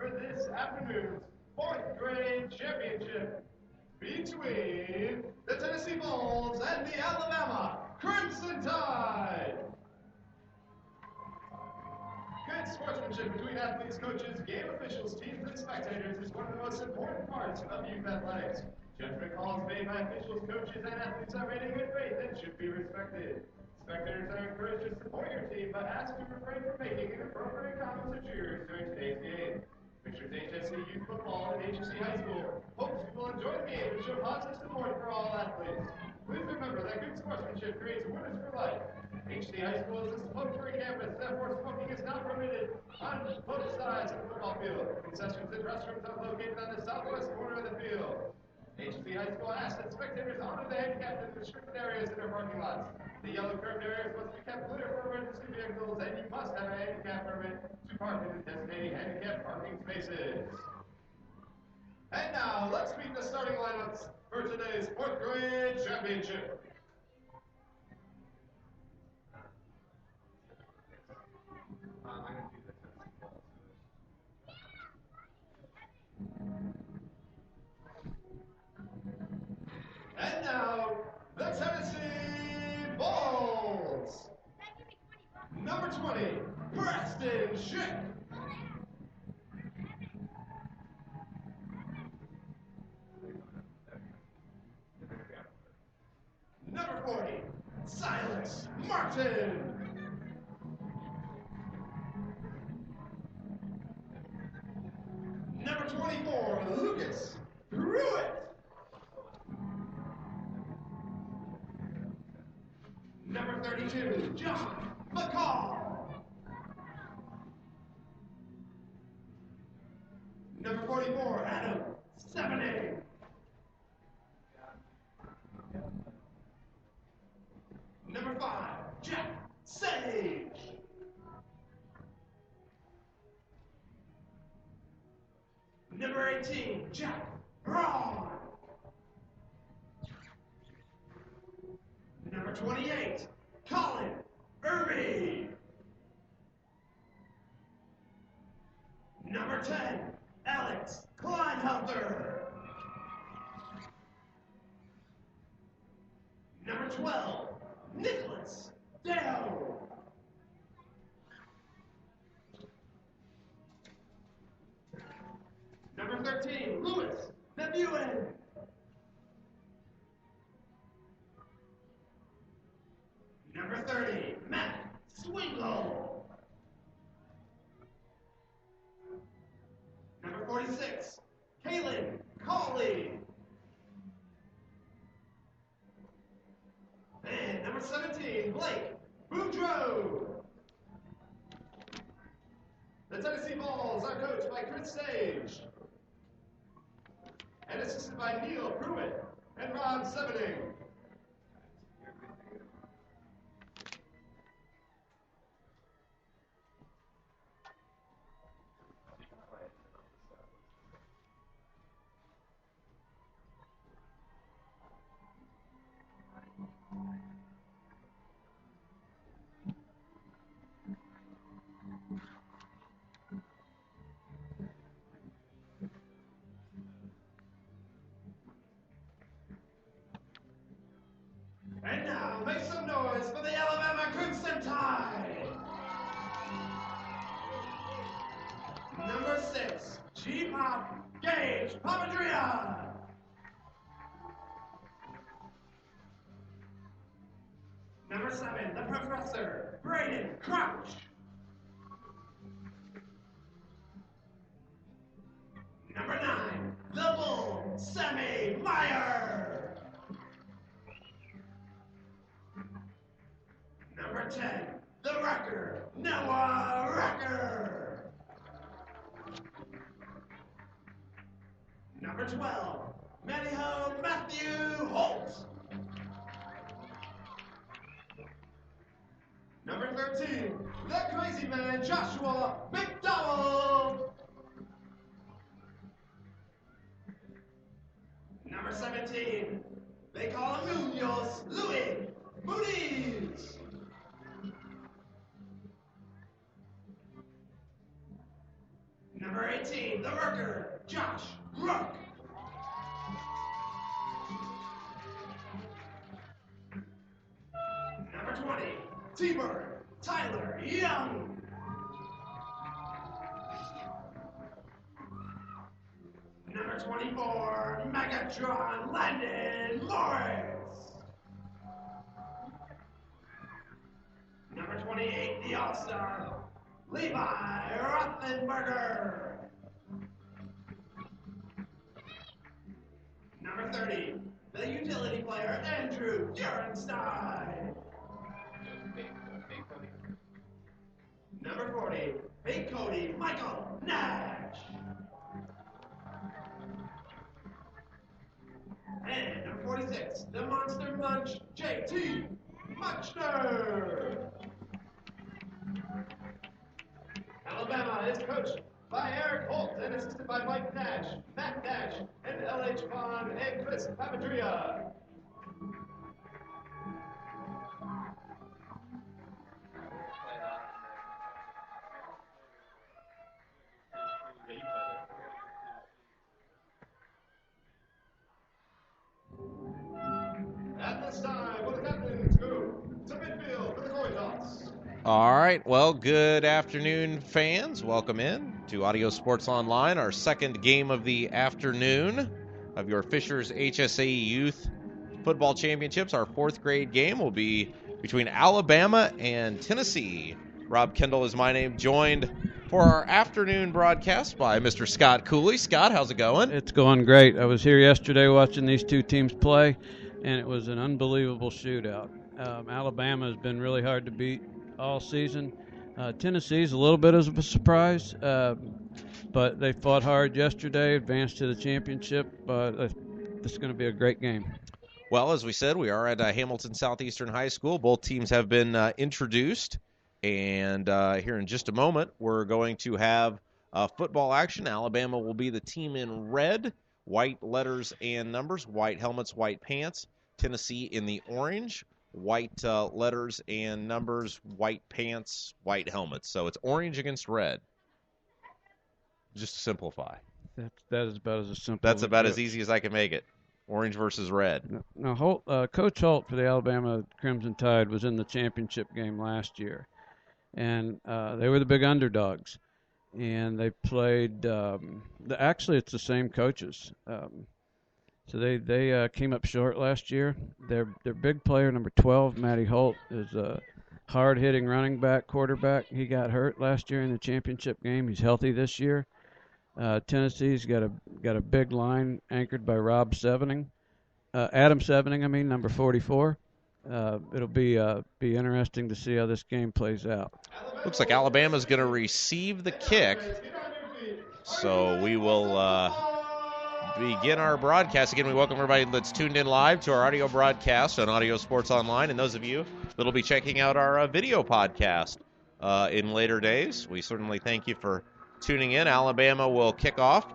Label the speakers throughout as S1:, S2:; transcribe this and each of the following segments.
S1: for this afternoon's fourth grade championship between the Tennessee Vols and the Alabama Crimson Tide. Good sportsmanship between athletes, coaches, game officials, teams, and spectators is one of the most important parts of youth athletics. Judgment calls made by officials, coaches, and athletes are made in good faith and should be respected. Spectators are encouraged to support your team, but asked to refrain from making inappropriate comments or cheers during today's game. Pictures HSC Youth Football and HSC High School hopes you will enjoy the game and show positive support for all athletes. Please remember that good sportsmanship creates winners for life. HSC High School is a smoke-free campus, therefore smoking is not permitted on both sides of the football field. Concessions and restrooms are located on the southwest corner of the field. HSC High School asks that spectators honor the handicapped and restricted areas in their parking lots. The yellow curved areas must be kept clear for emergency vehicles, and you must have a handicap permit to park in the designated handicap parking spaces. And now, let's meet the starting lineups for today's fourth grade championship. And now, the Tennessee Vols. Number 20, Preston Schick. Number 40, Silas Martin. Number 24, Lucas Pruitt. Number 32, John McCall. Number 44, Adam Stephanie. Number 5, Jack Sage. Number 18, Jack Braun. Number 28, Colin Irby. Number 10, Alex Kleinhelter. Number 12, Nicholas Dale. Number 13, Louis Nebuin. Number 30, Matt Swingle. Number 46, Kaylin Cawley. And number 17, Blake Boudreaux. The Tennessee Vols are coached by Chris Sage and assisted by Neil Pruitt and Ron Sevening. And now, make some noise for the Alabama Crimson Tide. Number 6, G-Pop Gage Papadria. Number 7, the Professor, Braden Crouch. Number 9, the Bull, Sammy Meyer. Number 10, the Wrecker, Noah Wrecker. Number 12, Maniho Matthew Holt. Number 13, the Crazy Man Joshua McDowell. Number 17, they call him Munoz Louis Muniz. Number 19, the Merker, Josh Rook. Number 20, T-Bird, Tyler Young. Number 24, Megatron, Landon Morris. Number 28, the All-Star, Levi Rothenberger. Number 30, the utility player, Andrew Durenstein. Number 40, Big Cody, Michael Nash. And number 46, the Monster Munch, JT Munchner. Alabama is coached by Eric Holt and assisted by Mike Nash, Matt Nash, and LH Bond and Chris Papadria. At this time, will the captains go to midfield for the coin toss?
S2: All right, well, good afternoon, fans. Welcome in to Audio Sports Online, our second game of the afternoon of your Fishers HSA Youth Football Championships. Our fourth grade game will be between Alabama and Tennessee. Rob Kendall is my name, joined for our afternoon broadcast by Mr. Scott Cooley. Scott, how's it going?
S3: It's going great. I was here yesterday watching these two teams play, and it was an unbelievable shootout. Alabama has been really hard to beat all season. Tennessee's a little bit of a surprise, but they fought hard yesterday, advanced to the championship. This is going to be a great game.
S2: Well, as we said, we are at Hamilton Southeastern High School. Both teams have been introduced, and here in just a moment, we're going to have football action. Alabama will be the team in red, white letters and numbers, white helmets, white pants. Tennessee in the orange, white letters and numbers, white pants, white helmets. So it's orange against red. Just to simplify.
S3: That is about as simple.
S2: That's about as easy as I can make it. Orange versus red.
S3: Now, Coach Holt for the Alabama Crimson Tide was in the championship game last year, and they were the big underdogs. And they played. Actually, it's the same coaches. So they came up short last year. Their big player, number 12, Matty Holt, is a hard-hitting running back, quarterback. He got hurt last year in the championship game. He's healthy this year. Tennessee's got a big line anchored by Adam Sevening, number 44. It'll be interesting to see how this game plays out.
S2: Looks like Alabama's going to receive the kick. So we will begin our broadcast. Again, we welcome everybody that's tuned in live to our audio broadcast on Audio Sports Online, and those of you that will be checking out our video podcast in later days. We certainly thank you for tuning in. Alabama will kick off,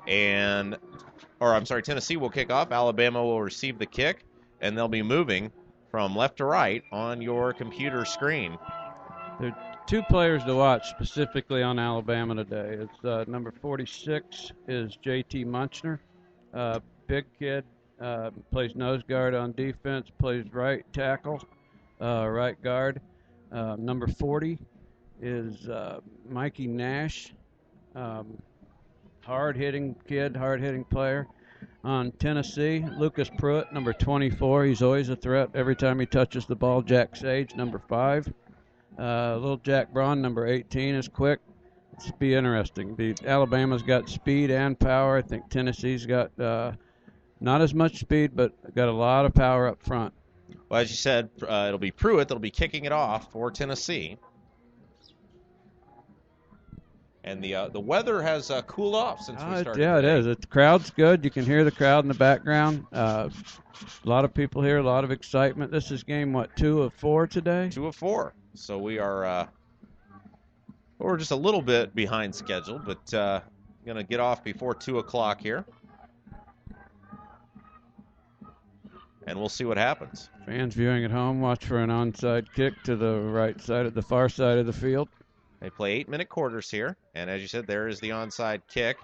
S2: Tennessee will kick off. Alabama will receive the kick, and they'll be moving from left to right on your computer screen.
S3: There are two players to watch specifically on Alabama today. It's number 46 is JT Munchner, big kid, plays nose guard on defense, plays right tackle, right guard. Number 40 is Mikey Nash, hard-hitting kid, hard-hitting player. On Tennessee, Lucas Pruitt, number 24. He's always a threat every time he touches the ball. Jack Sage, number 5. Little Jack Braun, number 18, is quick. It's be interesting. Alabama's got speed and power. I think Tennessee's got not as much speed, but got a lot of power up front.
S2: Well, as you said, it'll be Pruitt that'll be kicking it off for Tennessee. And the weather has cooled off since we started.
S3: Yeah, today. It is. The crowd's good. You can hear the crowd in the background. A lot of people here, a lot of excitement. This is game, 2 of 4 today?
S2: 2 of 4. So we are we're just a little bit behind schedule, but going to get off before 2 o'clock here. And we'll see what happens.
S3: Fans viewing at home, watch for an onside kick to the right side, at the far side of the field.
S2: They play 8-minute quarters here, and as you said, there is the onside kick.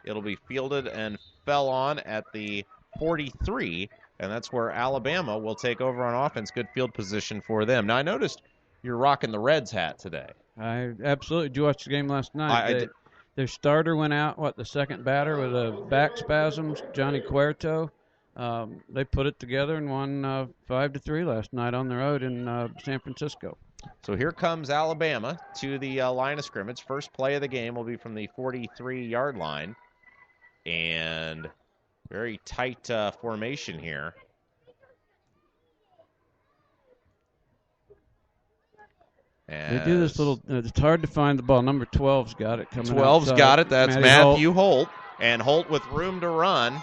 S2: It'll be fielded and fell on at the 43, and that's where Alabama will take over on offense. Good field position for them. Now, I noticed you're rocking the Reds hat today.
S3: I absolutely. Did you watch the game last night? Their starter went out, the second batter with a back spasms, Johnny Cuerto. They put it together and won 5-3 last night on the road in San Francisco.
S2: So here comes Alabama to the line of scrimmage. First play of the game will be from the 43-yard line. And very tight formation here.
S3: They do this little, it's hard to find the ball. Number 12's got it coming
S2: 12's
S3: outside.
S2: got it. That's Matthew
S3: Holt.
S2: And Holt with room to run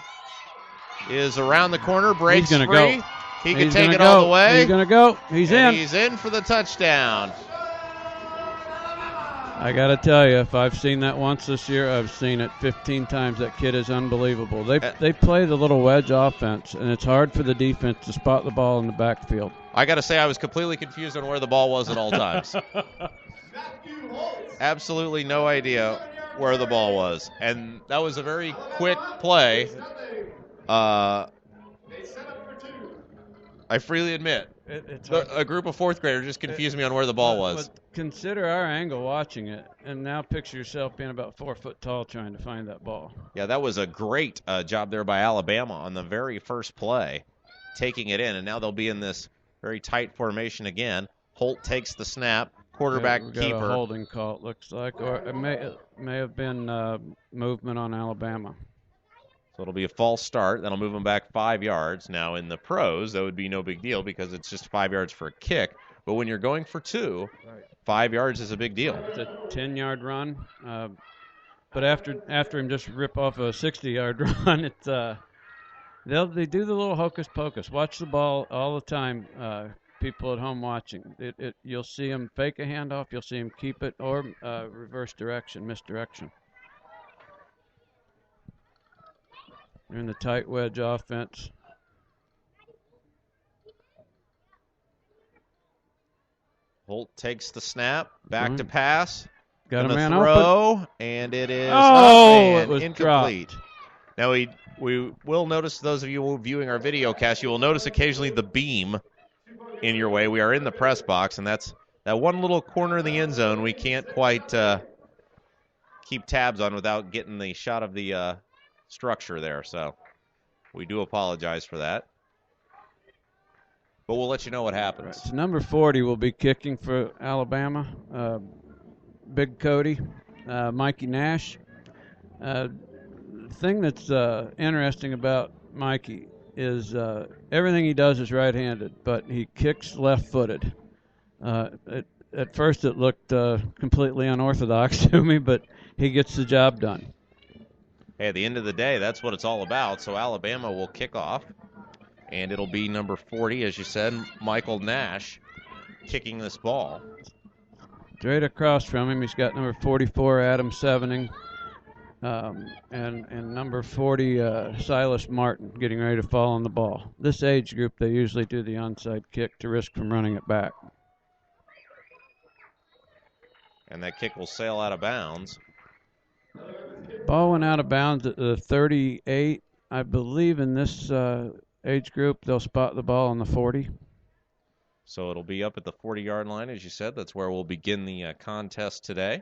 S2: is around the corner, breaks
S3: He's gonna
S2: free.
S3: Go.
S2: He can take it all the way.
S3: He's going to go. He's in.
S2: He's in for the touchdown.
S3: I got to tell you, if I've seen that once this year, I've seen it 15 times. That kid is unbelievable. They play the little wedge offense, and it's hard for the defense to spot the ball in the backfield.
S2: I got to say, I was completely confused on where the ball was at all times. Absolutely no idea where the ball was. And that was a very quick play. I freely admit, a group of fourth graders just confused me on where the ball was.
S3: But consider our angle watching it, and now picture yourself being about 4 foot tall trying to find that ball.
S2: Yeah, that was a great job there by Alabama on the very first play, taking it in, and now they'll be in this very tight formation again. Holt takes the snap, quarterback keeper.
S3: Got a holding call, it looks like, or it may have been movement on Alabama.
S2: So it'll be a false start. That'll move them back 5 yards. Now, in the pros, that would be no big deal because it's just 5 yards for a kick. But when you're going for 2, 5 yards is a big deal.
S3: It's a 10-yard run. But after him just rip off a 60-yard run, it's they do the little hocus pocus. Watch the ball all the time. People at home watching, you'll see him fake a handoff. You'll see him keep it or reverse direction, misdirection. They're in the tight wedge offense.
S2: Holt takes the snap, back to pass.
S3: Got a
S2: the
S3: man
S2: throw,
S3: open.
S2: And it is
S3: it was
S2: incomplete.
S3: Dropped.
S2: Now we will notice, those of you viewing our video cast, you will notice occasionally the beam in your way. We are in the press box, and that's that one little corner of the end zone we can't quite keep tabs on without getting the shot of the structure there. So we do apologize for that. But we'll let you know what happens.
S3: Right. So number 40 will be kicking for Alabama. Big Cody, Mikey Nash. The thing that's interesting about Mikey is everything he does is right-handed, but he kicks left-footed. At first it looked completely unorthodox to me, but he gets the job done.
S2: Hey, at the end of the day, that's what it's all about. So Alabama will kick off, and it'll be number 40, as you said, Michael Nash, kicking this ball.
S3: Straight across from him, he's got number 44, Adam Sevening, and number 40, Silas Martin, getting ready to fall on the ball. This age group, they usually do the onside kick to risk from running it back.
S2: And that kick will sail out of bounds.
S3: Ball went out of bounds at the 38. I believe in this age group, they'll spot the ball on the 40.
S2: So it'll be up at the 40-yard line, as you said. That's where we'll begin the contest today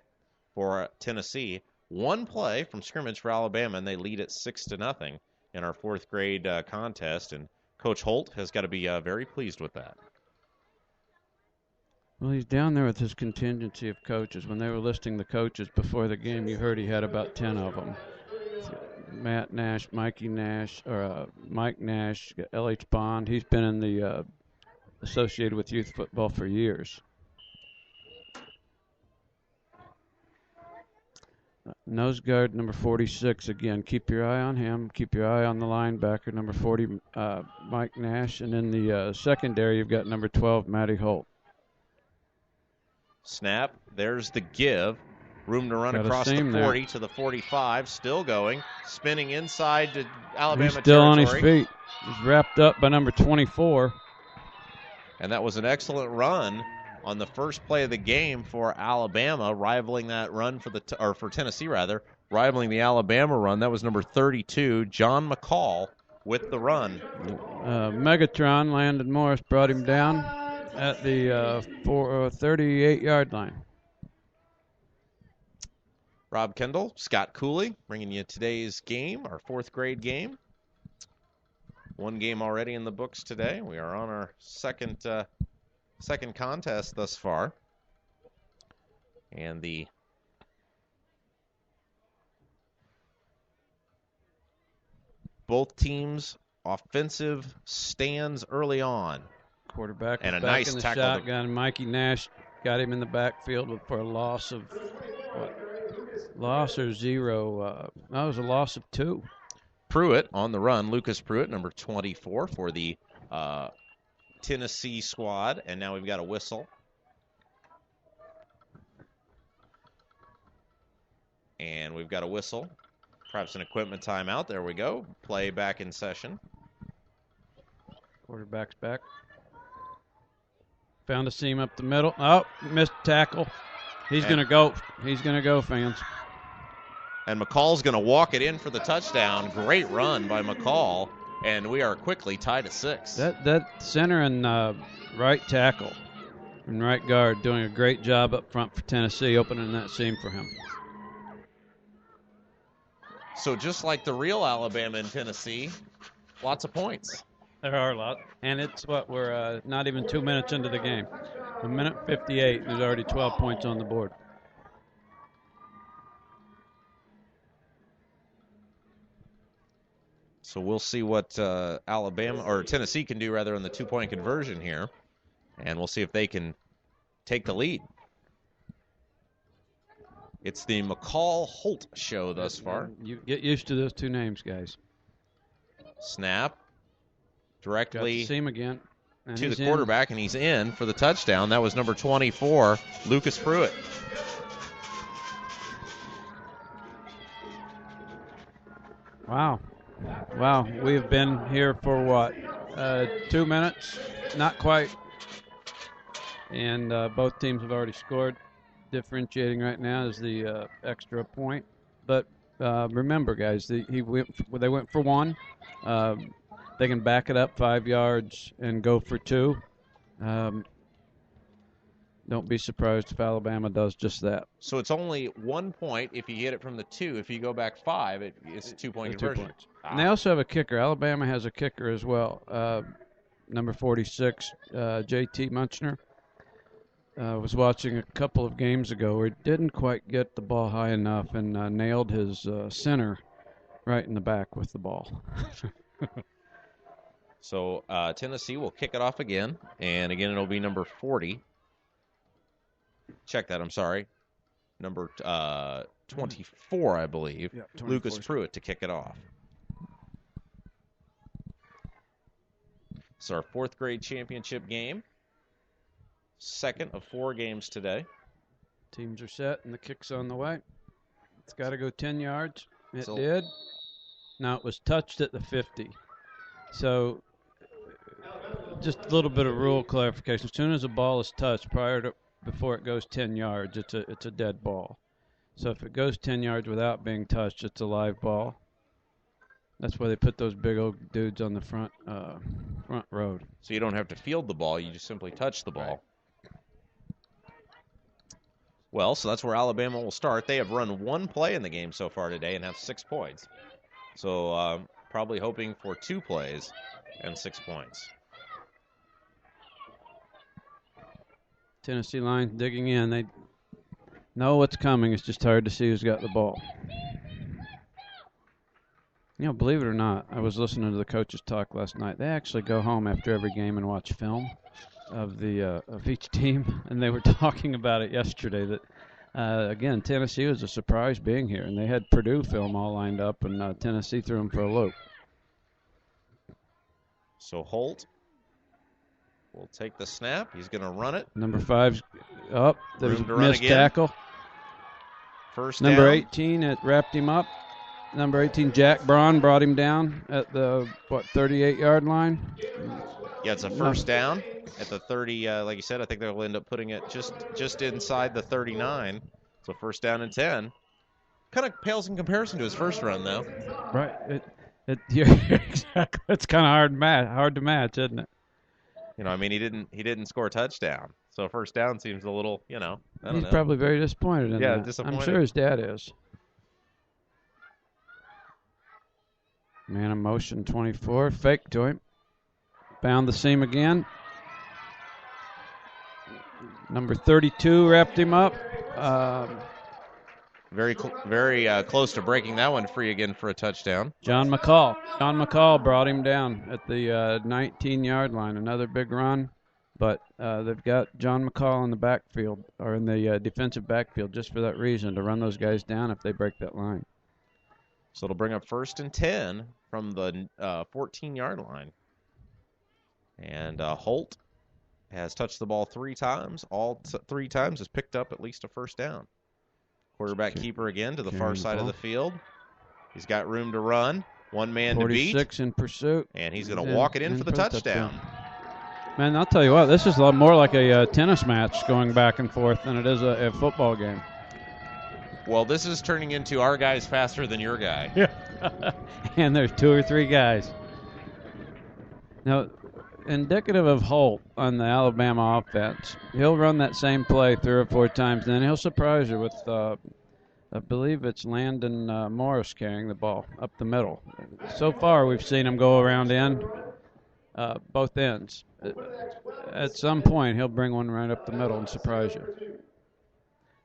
S2: for Tennessee. One play from scrimmage for Alabama, and they lead it 6-0 in our fourth grade contest. And Coach Holt has got to be very pleased with that.
S3: Well, he's down there with his contingency of coaches. When they were listing the coaches before the game, you heard he had about 10 of them. Matt Nash, Mikey Nash, or Mike Nash, L.H. Bond. He's been in the associated with youth football for years. Nose guard number 46 again. Keep your eye on him. Keep your eye on the linebacker number 40, Mike Nash, and in the secondary you've got number 12, Matty Holt.
S2: Snap. There's the give. Room to run across the 40
S3: there.
S2: to the 45. Still going. Spinning inside to Alabama
S3: He's still
S2: territory.
S3: on his feet. He's wrapped up by number 24.
S2: And that was an excellent run on the first play of the game for Alabama, rivaling that run for Tennessee rather, rivaling the Alabama run. That was number 32, John McCall, with the run.
S3: Megatron, Landon Morris, brought him down at the 38-yard line.
S2: Rob Kendall, Scott Cooley, bringing you today's game, our 4th grade game. One game already in the books today. We are on our second contest thus far. And both teams' offensive stands early on.
S3: Quarterback
S2: and a
S3: back
S2: nice
S3: in the
S2: tackle.
S3: Shotgun. Mikey Nash got him in the backfield for a loss of loss or 0. That was a loss of 2.
S2: Pruitt on the run. Lucas Pruitt, number 24 for the Tennessee squad. And now we've got a whistle. And we've got a whistle. Perhaps an equipment timeout. There we go. Play back in session.
S3: Quarterback's back. Found a seam up the middle. Oh, missed tackle. He's going to go. He's going to go, fans.
S2: And McCall's going to walk it in for the touchdown. Great run by McCall. And we are quickly tied at 6.
S3: That center and right tackle and right guard doing a great job up front for Tennessee, opening that seam for him.
S2: So just like the real Alabama and Tennessee, lots of points.
S3: There are a lot. And it's we're not even 2 minutes into the game. 1:58, there's already 12 points on the board.
S2: So we'll see what Alabama or Tennessee can do rather on the 2-point conversion here. And we'll see if they can take the lead. It's the McCall-Holt show thus far.
S3: You get used to those 2 names, guys.
S2: Snap.
S3: Got
S2: Directly
S3: the seam again.
S2: to the quarterback, and he's in for the touchdown. That was number 24, Lucas Pruitt.
S3: Wow. We have been here for what? 2 minutes? Not quite. And both teams have already scored. Differentiating right now is the extra point. But remember, guys, they went for 1. They can back it up 5 yards and go for 2. Don't be surprised if Alabama does just that.
S2: So it's only 1 point if you get it from the 2. If you go back 5, it's a 2-point conversion.
S3: 2 points. And they also have a kicker. Alabama has a kicker as well. Number 46, J.T. Munchner. Was watching a couple of games ago where he didn't quite get the ball high enough and nailed his center right in the back with the ball.
S2: So Tennessee will kick it off again, and again it'll be number 40. Check that, I'm sorry. Number 24, I believe.
S3: Yeah,
S2: Lucas Pruitt to kick it off. It's our 4th grade championship game. Second of 4 games today.
S3: Teams are set, and the kick's on the way. It's got to go 10 yards. It
S2: So-
S3: did. Now, it was touched at the 50. So, just a little bit of rule clarification. As soon as a ball is touched, before it goes 10 yards, it's a dead ball. So, if it goes 10 yards without being touched, it's a live ball. That's why they put those big old dudes on the front road.
S2: So you don't have to field the ball, you just simply touch the ball.
S3: Right.
S2: Well, so that's where Alabama will start. They have run 1 play in the game so far today and have 6 points. So probably hoping for 2 plays and 6 points.
S3: Tennessee line digging in. They know what's coming. It's just hard to see who's got the ball. You know, believe it or not, I was listening to the coaches talk last night. They actually go home after every game and watch film of each team, and they were talking about it yesterday. That again, Tennessee was a surprise being here, and they had Purdue film all lined up, and Tennessee threw them for a loop.
S2: So Holt will take the snap. He's going to run it.
S3: Number 5's up. There's
S2: Room to
S3: a
S2: run
S3: missed
S2: again.
S3: tackle.
S2: First
S3: Number
S2: down.
S3: 18, it wrapped him up. number 18, Jack Braun, brought him down at the 38-yard line.
S2: Yeah, it's a first down at the 30. Like you said, I think they'll end up putting it just inside the 39. So first down and 10. Kind of pales in comparison to his first run, though.
S3: Right. Yeah, exactly. It's kind of hard to match, isn't it?
S2: You know, I mean, he didn't score a touchdown. So first down seems a little, I don't know.
S3: He's probably very disappointed in that.
S2: Disappointed.
S3: I'm sure his dad is. Man in motion 24. Fake to him. Found the seam again. Number 32 wrapped him up.
S2: Very close to breaking that one free again for a touchdown.
S3: John McCall brought him down at the 19-yard line. Another big run. But they've got John McCall in the backfield, or in the defensive backfield, just for that reason, to run those guys down if they break that line.
S2: So it'll bring up first and 10 from the 14-yard line. And Holt has touched the ball 3 times. All 3 times has picked up at least a first down. Quarterback keeper again to the far side of the field. He's got room to run. One man to beat.
S3: 46 in pursuit.
S2: And he's going to walk it in for the touchdown.
S3: Man, I'll tell you what, this is a lot more like a tennis match going back and forth than it is a football game.
S2: Well, this is turning into our guy's faster than your guy.
S3: Yeah. And there's 2 or 3 guys. Now, indicative of Holt on the Alabama offense, he'll run that same play 3 or 4 times, and then he'll surprise you with, I believe it's Landon Morris carrying the ball up the middle. So far, we've seen him go around both ends. At some point, he'll bring one right up the middle and surprise you.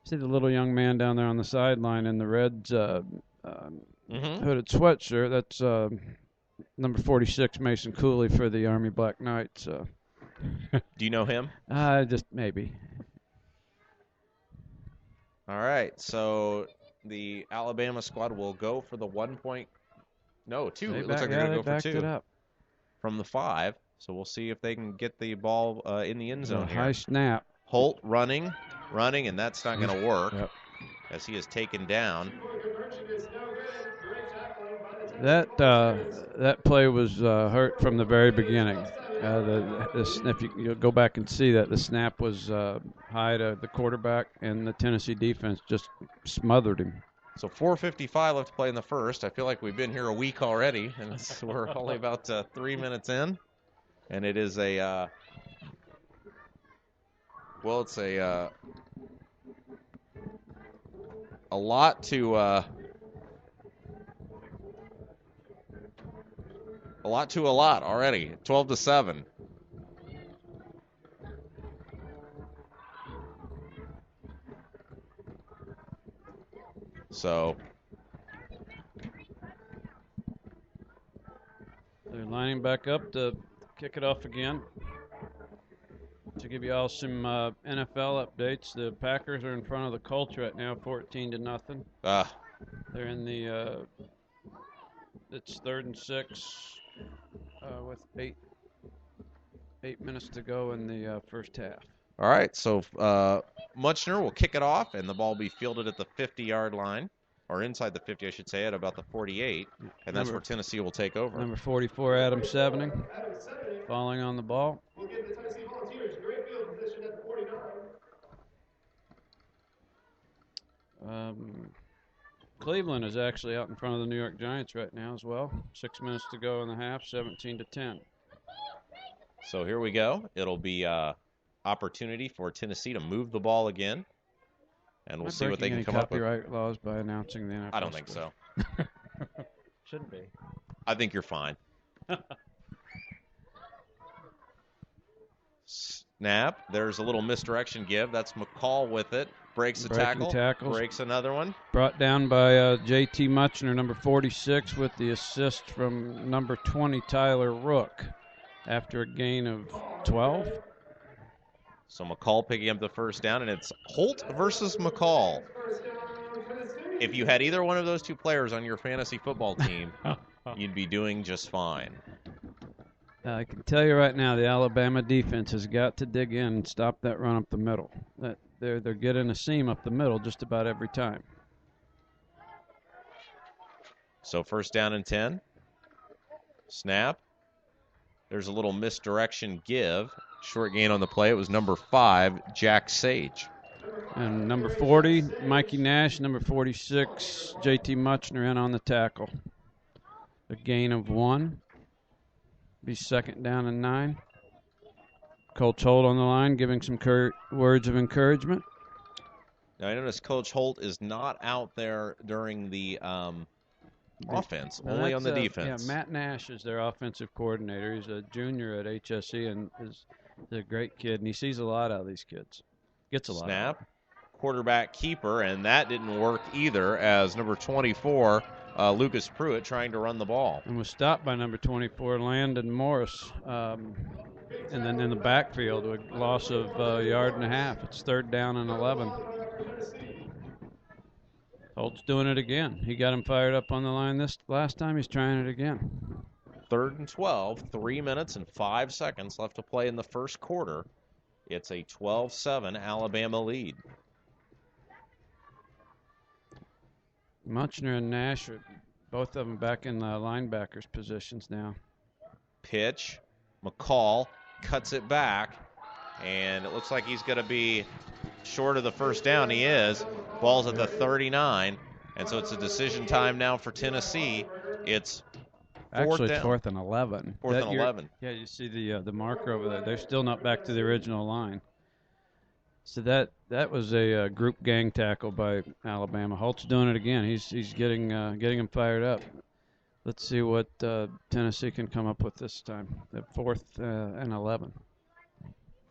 S3: See the little young man down there on the sideline in the red hooded sweatshirt? That's number 46, Mason Cooley for the Army Black Knights. Do
S2: you know him?
S3: Just maybe.
S2: All right, so the Alabama squad will go for the 1 point. No, 2. It looks like they're going to go for 2
S3: it up.
S2: From the 5. So we'll see if they can get the ball in the end zone here.
S3: High snap.
S2: Holt running, and that's not going to work as he is taken down.
S3: That play was hurt from the very beginning. If you go back and see that, the snap was high to the quarterback, and the Tennessee defense just smothered him.
S2: So 4:55 left to play in the first. I feel like we've been here a week already, and we're only about 3 minutes in. And it is it's a lot to a lot already. 12-7. So
S3: they're lining back up to kick it off again. To give you all some NFL updates, the Packers are in front of the Colts right now, 14-0. They're in the it's 3rd and 6 with 8 minutes to go in the first half.
S2: All right, so Muchner will kick it off, and the ball will be fielded at the 50-yard line, or inside the 50, I should say, at about the 48, and that's where Tennessee will take over.
S3: Number 44, Adam Sevening, falling on the ball.
S1: We'll give the Tennessee Volunteers great field position at the 49.
S3: Cleveland is actually out in front of the New York Giants right now as well. 6 minutes to go in the half, 17-10.
S2: So here we go. It'll be opportunity for Tennessee to move the ball again, and we'll see what they can come up with.
S3: Copyright laws by announcing the NFL.
S2: I don't think so.
S3: Shouldn't be.
S2: I think you're fine. Snap. There's a little misdirection give. That's McCall with it. Breaks the tackle. Breaks another one.
S3: Brought down by J.T. Muchner, number 46, with the assist from number 20, Tyler Rook, after a gain of 12.
S2: So McCall picking up the first down, and it's Holt versus McCall. If you had either one of those 2 players on your fantasy football team, you'd be doing just fine.
S3: I can tell you right now, the Alabama defense has got to dig in and stop that run up the middle. They're getting a seam up the middle just about every time.
S2: So first down and 10. Snap. There's a little misdirection give. Short gain on the play. It was number 5, Jack Sage.
S3: And number 40, Mikey Nash. Number 46, J.T. Muchner in on the tackle. A gain of 1. Be second down and 9. Coach Holt on the line giving some words of encouragement.
S2: Now, I notice Coach Holt is not out there during the offense, only on the defense.
S3: Yeah, Matt Nash is their offensive coordinator. He's a junior at HSE and is a great kid, and he sees a lot out of these kids. Gets a lot.
S2: Snap, quarterback keeper, and that didn't work either as number 24, Lucas Pruitt, trying to run the ball.
S3: And was stopped by number 24, Landon Morris. And then in the backfield, a loss of a yard and a half. It's third down and 11. Holt's doing it again. He got him fired up on the line this last time. He's trying it again.
S2: 3rd and 12, 3 minutes and 5 seconds left to play in the first quarter. It's a 12-7 Alabama lead.
S3: Muchner and Nash are both of them back in the linebackers positions now.
S2: Pitch. McCall cuts it back, and it looks like he's going to be short of the first down. He is. Ball's at the 39, and so it's a decision time now for Tennessee. It's
S3: actually it's 4th and 11.
S2: 4th and 11.
S3: Yeah, you see the marker over there. They're still not back to the original line. So that was a group gang tackle by Alabama. Holt's doing it again. He's getting him fired up. Let's see what Tennessee can come up with this time. The 4th and 11.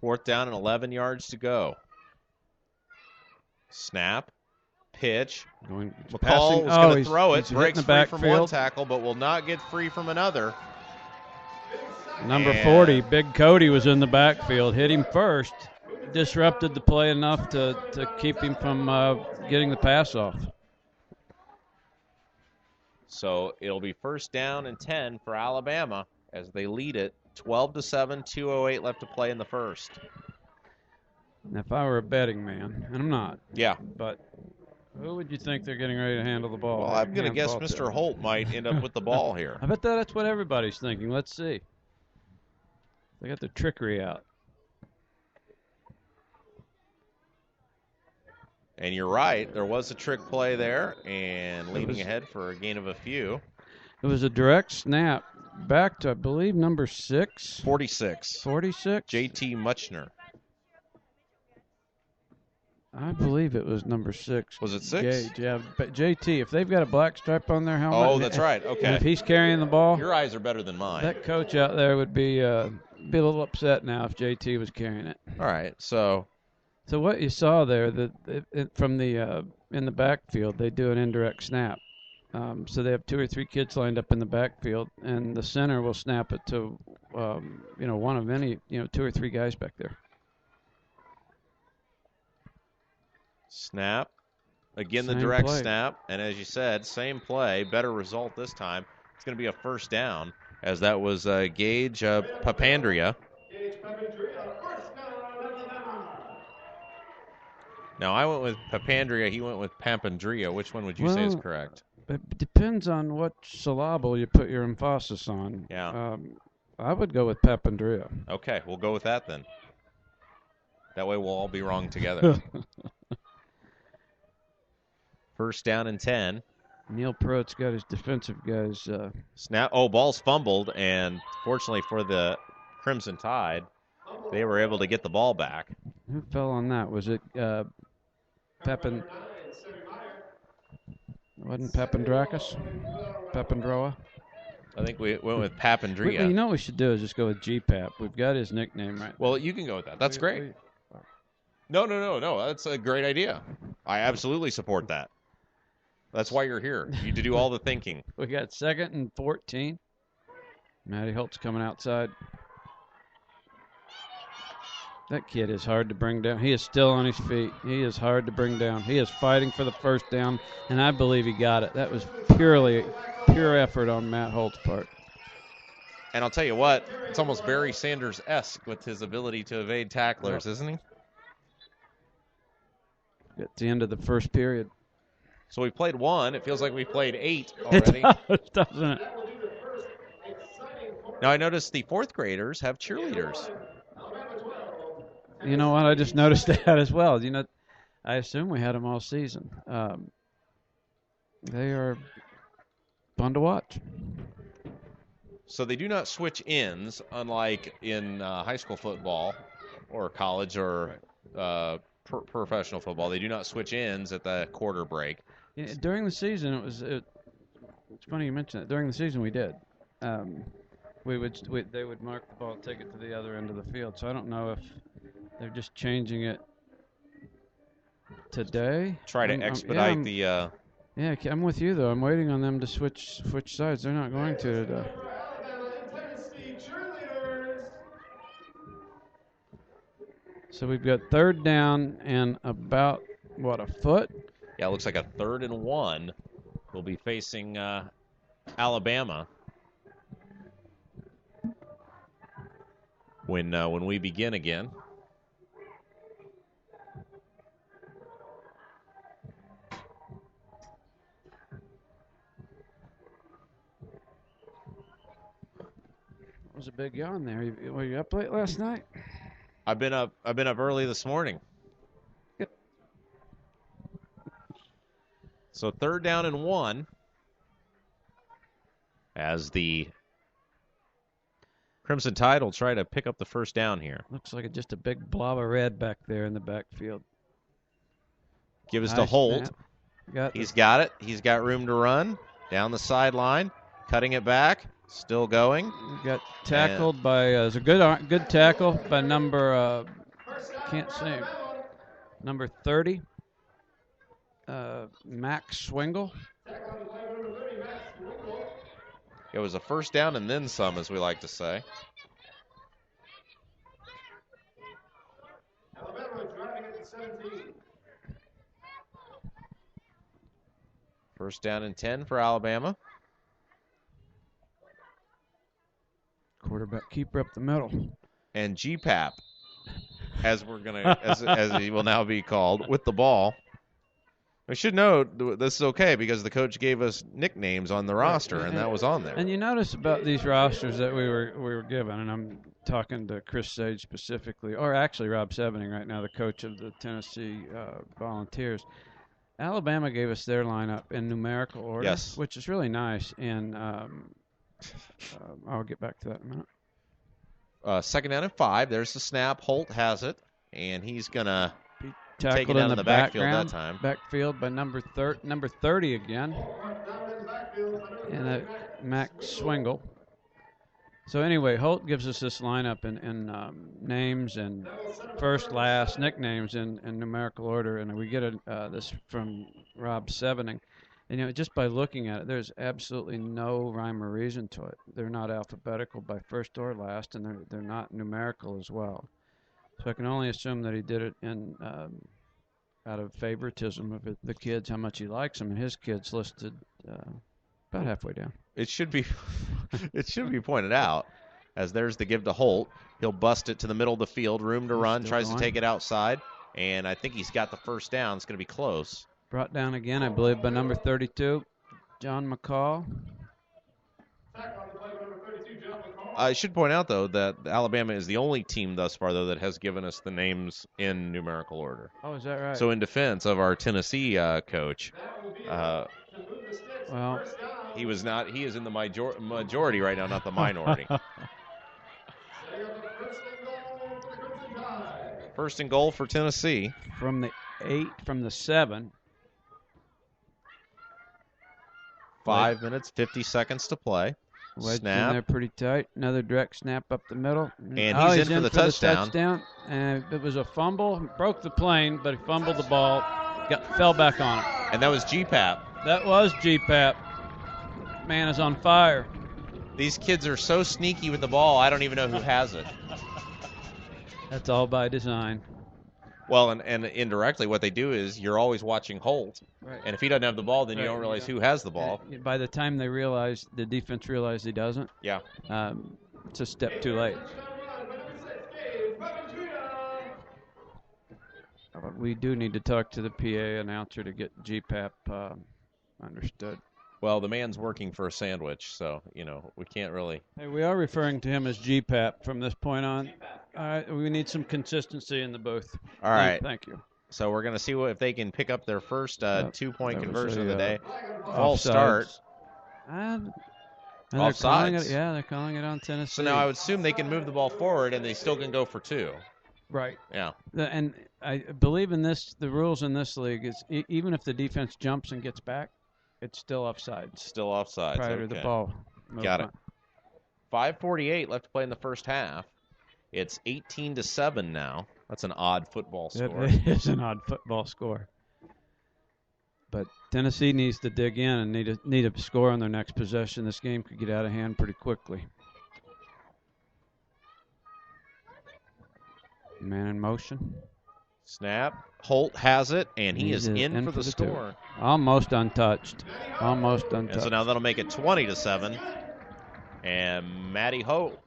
S2: 4th down and 11 yards to go. Snap. Pitch. McCall was going to throw it. Breaks free from one tackle, but will not get free from another.
S3: Number 40, Big Cody, was in the backfield. Hit him first. Disrupted the play enough to keep him from getting the pass off.
S2: So it'll be first down and 10 for Alabama as they lead it 12-7, 2:08 left to play in the first.
S3: Now, if I were a betting man, and I'm not.
S2: Yeah.
S3: But who would you think they're getting ready to handle the ball?
S2: Well, I'm going to guess Mr. Holt might end up with the ball here.
S3: I bet that's what everybody's thinking. Let's see. They got the trickery out.
S2: And you're right. There was a trick play there, and leading ahead for a gain of a few.
S3: It was a direct snap back to, I believe, number 6.
S2: 46.
S3: 46?
S2: J.T. Muchner.
S3: I believe it was number 6.
S2: Was it 6?
S3: Gage, yeah. But JT, if they've got a black stripe on their helmet.
S2: Oh, that's right. Okay.
S3: And if he's carrying the ball.
S2: Your eyes are better than mine.
S3: That coach out there would be a little upset now if JT was carrying it.
S2: All right. So
S3: what you saw there, from the in the backfield, they do an indirect snap. So they have 2 or 3 kids lined up in the backfield, and the center will snap it to, one of any, 2 or 3 guys back there.
S2: Snap. Again, the
S3: Same
S2: direct
S3: play.
S2: snap. And as you said, same play, better result this time. It's going to be a first down, as that was Gage Papandrea. Now, I went with Papandrea. He went with Papandrea. Which one would you say is correct?
S3: It depends on what syllable you put your emphasis on.
S2: Yeah.
S3: I would go with Papandrea.
S2: Okay, we'll go with that then. That way we'll all be wrong together. First down and 10.
S3: Neil Pruitt's got his defensive guys.
S2: Snap. Oh, ball's fumbled, and fortunately for the Crimson Tide, they were able to get the ball back.
S3: Who fell on that? Was it Pepin? Wasn't Papandrakis? Papandroa?
S2: I think we went with Papandrea.
S3: You know what we should do is just go with GPAP. We've got his nickname right.
S2: Well, you can go with that. That's great. No. That's a great idea. I absolutely support that. That's why you're here. You to do all the thinking.
S3: We got 2nd and 14. Matty Holt's coming outside. That kid is hard to bring down. He is still on his feet. He is hard to bring down. He is fighting for the first down, and I believe he got it. That was pure effort on Matt Holt's part.
S2: And I'll tell you what, it's almost Barry Sanders-esque with his ability to evade tacklers, isn't he?
S3: At the end of the first period.
S2: So we played one. It feels like we played 8
S3: It
S2: already.
S3: does, doesn't it?
S2: Now I noticed the 4th graders have cheerleaders.
S3: You know what? I just noticed that as well. You know, I assume we had them all season. They are fun to watch.
S2: So they do not switch ends, unlike in high school football or college or professional football. They do not switch ends at the quarter break.
S3: Yeah, during the season, it's funny you mention that. During the season, we did. They would mark the ball, take it to the other end of the field. So I don't know if they're just changing it today.
S2: Try to expedite the.
S3: Yeah, I'm with you though. I'm waiting on them to switch sides. They're not going to today. So we've got 3rd down and about a foot.
S2: Yeah, it looks like a 3rd and 1. We'll be facing Alabama when we begin again.
S3: It was a big yawn there. Were you up late last night?
S2: I've been up early this morning. So 3rd down and 1 as the Crimson Tide will try to pick up the first down here.
S3: Looks like just a big blob of red back there in the backfield.
S2: Give us to Holt. He's got it. He's got room to run down the sideline, cutting it back. Still going.
S3: Got tackled by it's a good tackle by number can't say number 30, Max Swingle.
S2: It was a first down and then some, as we like to say.
S1: Alabama driving at the 17.
S2: First down and 10 for Alabama.
S3: Quarterback keeper up the middle.
S2: And GPAP, as he will now be called, with the ball. We should note this is okay because the coach gave us nicknames on the roster, and that was on there.
S3: And you notice about these rosters that we were given, and I'm talking to Chris Sage specifically, or actually Rob Sevening right now, the coach of the Tennessee Volunteers. Alabama gave us their lineup in numerical order,
S2: yes,
S3: which is really nice, and I'll get back to that in a minute.
S2: 2nd down and 5. There's the snap. Holt has it, and he's going to take it
S3: Tackled
S2: out
S3: in
S2: the backfield that time.
S3: Backfield by number 30 again, and Max Swingle. So anyway, Holt gives us this lineup in names and first, last, nicknames in numerical order, and we get this from Rob Sevening. And, you know, just by looking at it, there's absolutely no rhyme or reason to it. They're not alphabetical by first or last, and they're not numerical as well. So I can only assume that he did it in out of favoritism of the kids, how much he likes them, and his kids listed about halfway down.
S2: It should be pointed out, as there's the give to Holt. He'll bust it to the middle of the field, room to run, tries to take it outside, and I think he's got the first down. It's going to be close.
S3: Brought down again, I believe, by number 32, John McCall.
S2: I should point out, though, that Alabama is the only team thus far, though, that has given us the names in numerical order.
S3: Oh, is that right?
S2: So in defense of our Tennessee coach,
S3: well,
S2: he was not. He is in the majority right now, not the minority. First and goal for Tennessee.
S3: From the 7.
S2: 5 minutes, 50 seconds to play.
S3: Wedged
S2: Snap.
S3: in there pretty tight. Another direct snap up the middle.
S2: And he's in for the touchdown.
S3: And it was a fumble. Broke the plane, but he fumbled the ball. Fell back on it.
S2: And that was GPAP.
S3: That was GPAP. Man is on fire.
S2: These kids are so sneaky with the ball, I don't even know who has it.
S3: That's all by design.
S2: Well, and indirectly, what they do is you're always watching Holt.
S3: Right.
S2: And if he doesn't have the ball, then you don't realize who has the ball.
S3: By the time the defense realized he doesn't,
S2: yeah,
S3: it's a step too late. we do need to talk to the PA announcer to get GPAP understood.
S2: Well, the man's working for a sandwich, so, we can't really.
S3: Hey, we are referring to him as GPAP from this point on. All right, we need some consistency in the booth.
S2: All right.
S3: Thank you.
S2: So we're going to see if they can pick up their first 2-point conversion of the day.
S3: False
S2: start.
S3: And
S2: Offsides.
S3: they're calling it on Tennessee.
S2: So now I would assume they can move the ball forward and they still can go for 2.
S3: Right.
S2: Yeah.
S3: And I believe in this, the rules in this league is even if the defense jumps and gets back, it's still offsides.
S2: Still offsides.
S3: Prior to the ball.
S2: Got it. 5:48 left to play in the first half. It's 18-7 now. That's an odd football score.
S3: It is an odd football score. But Tennessee needs to dig in and need a score on their next possession. This game could get out of hand pretty quickly. Man in motion.
S2: Snap. Holt has it, and he is in for the score.
S3: Almost untouched.
S2: And so now that'll make it 20-7. And Matty Holt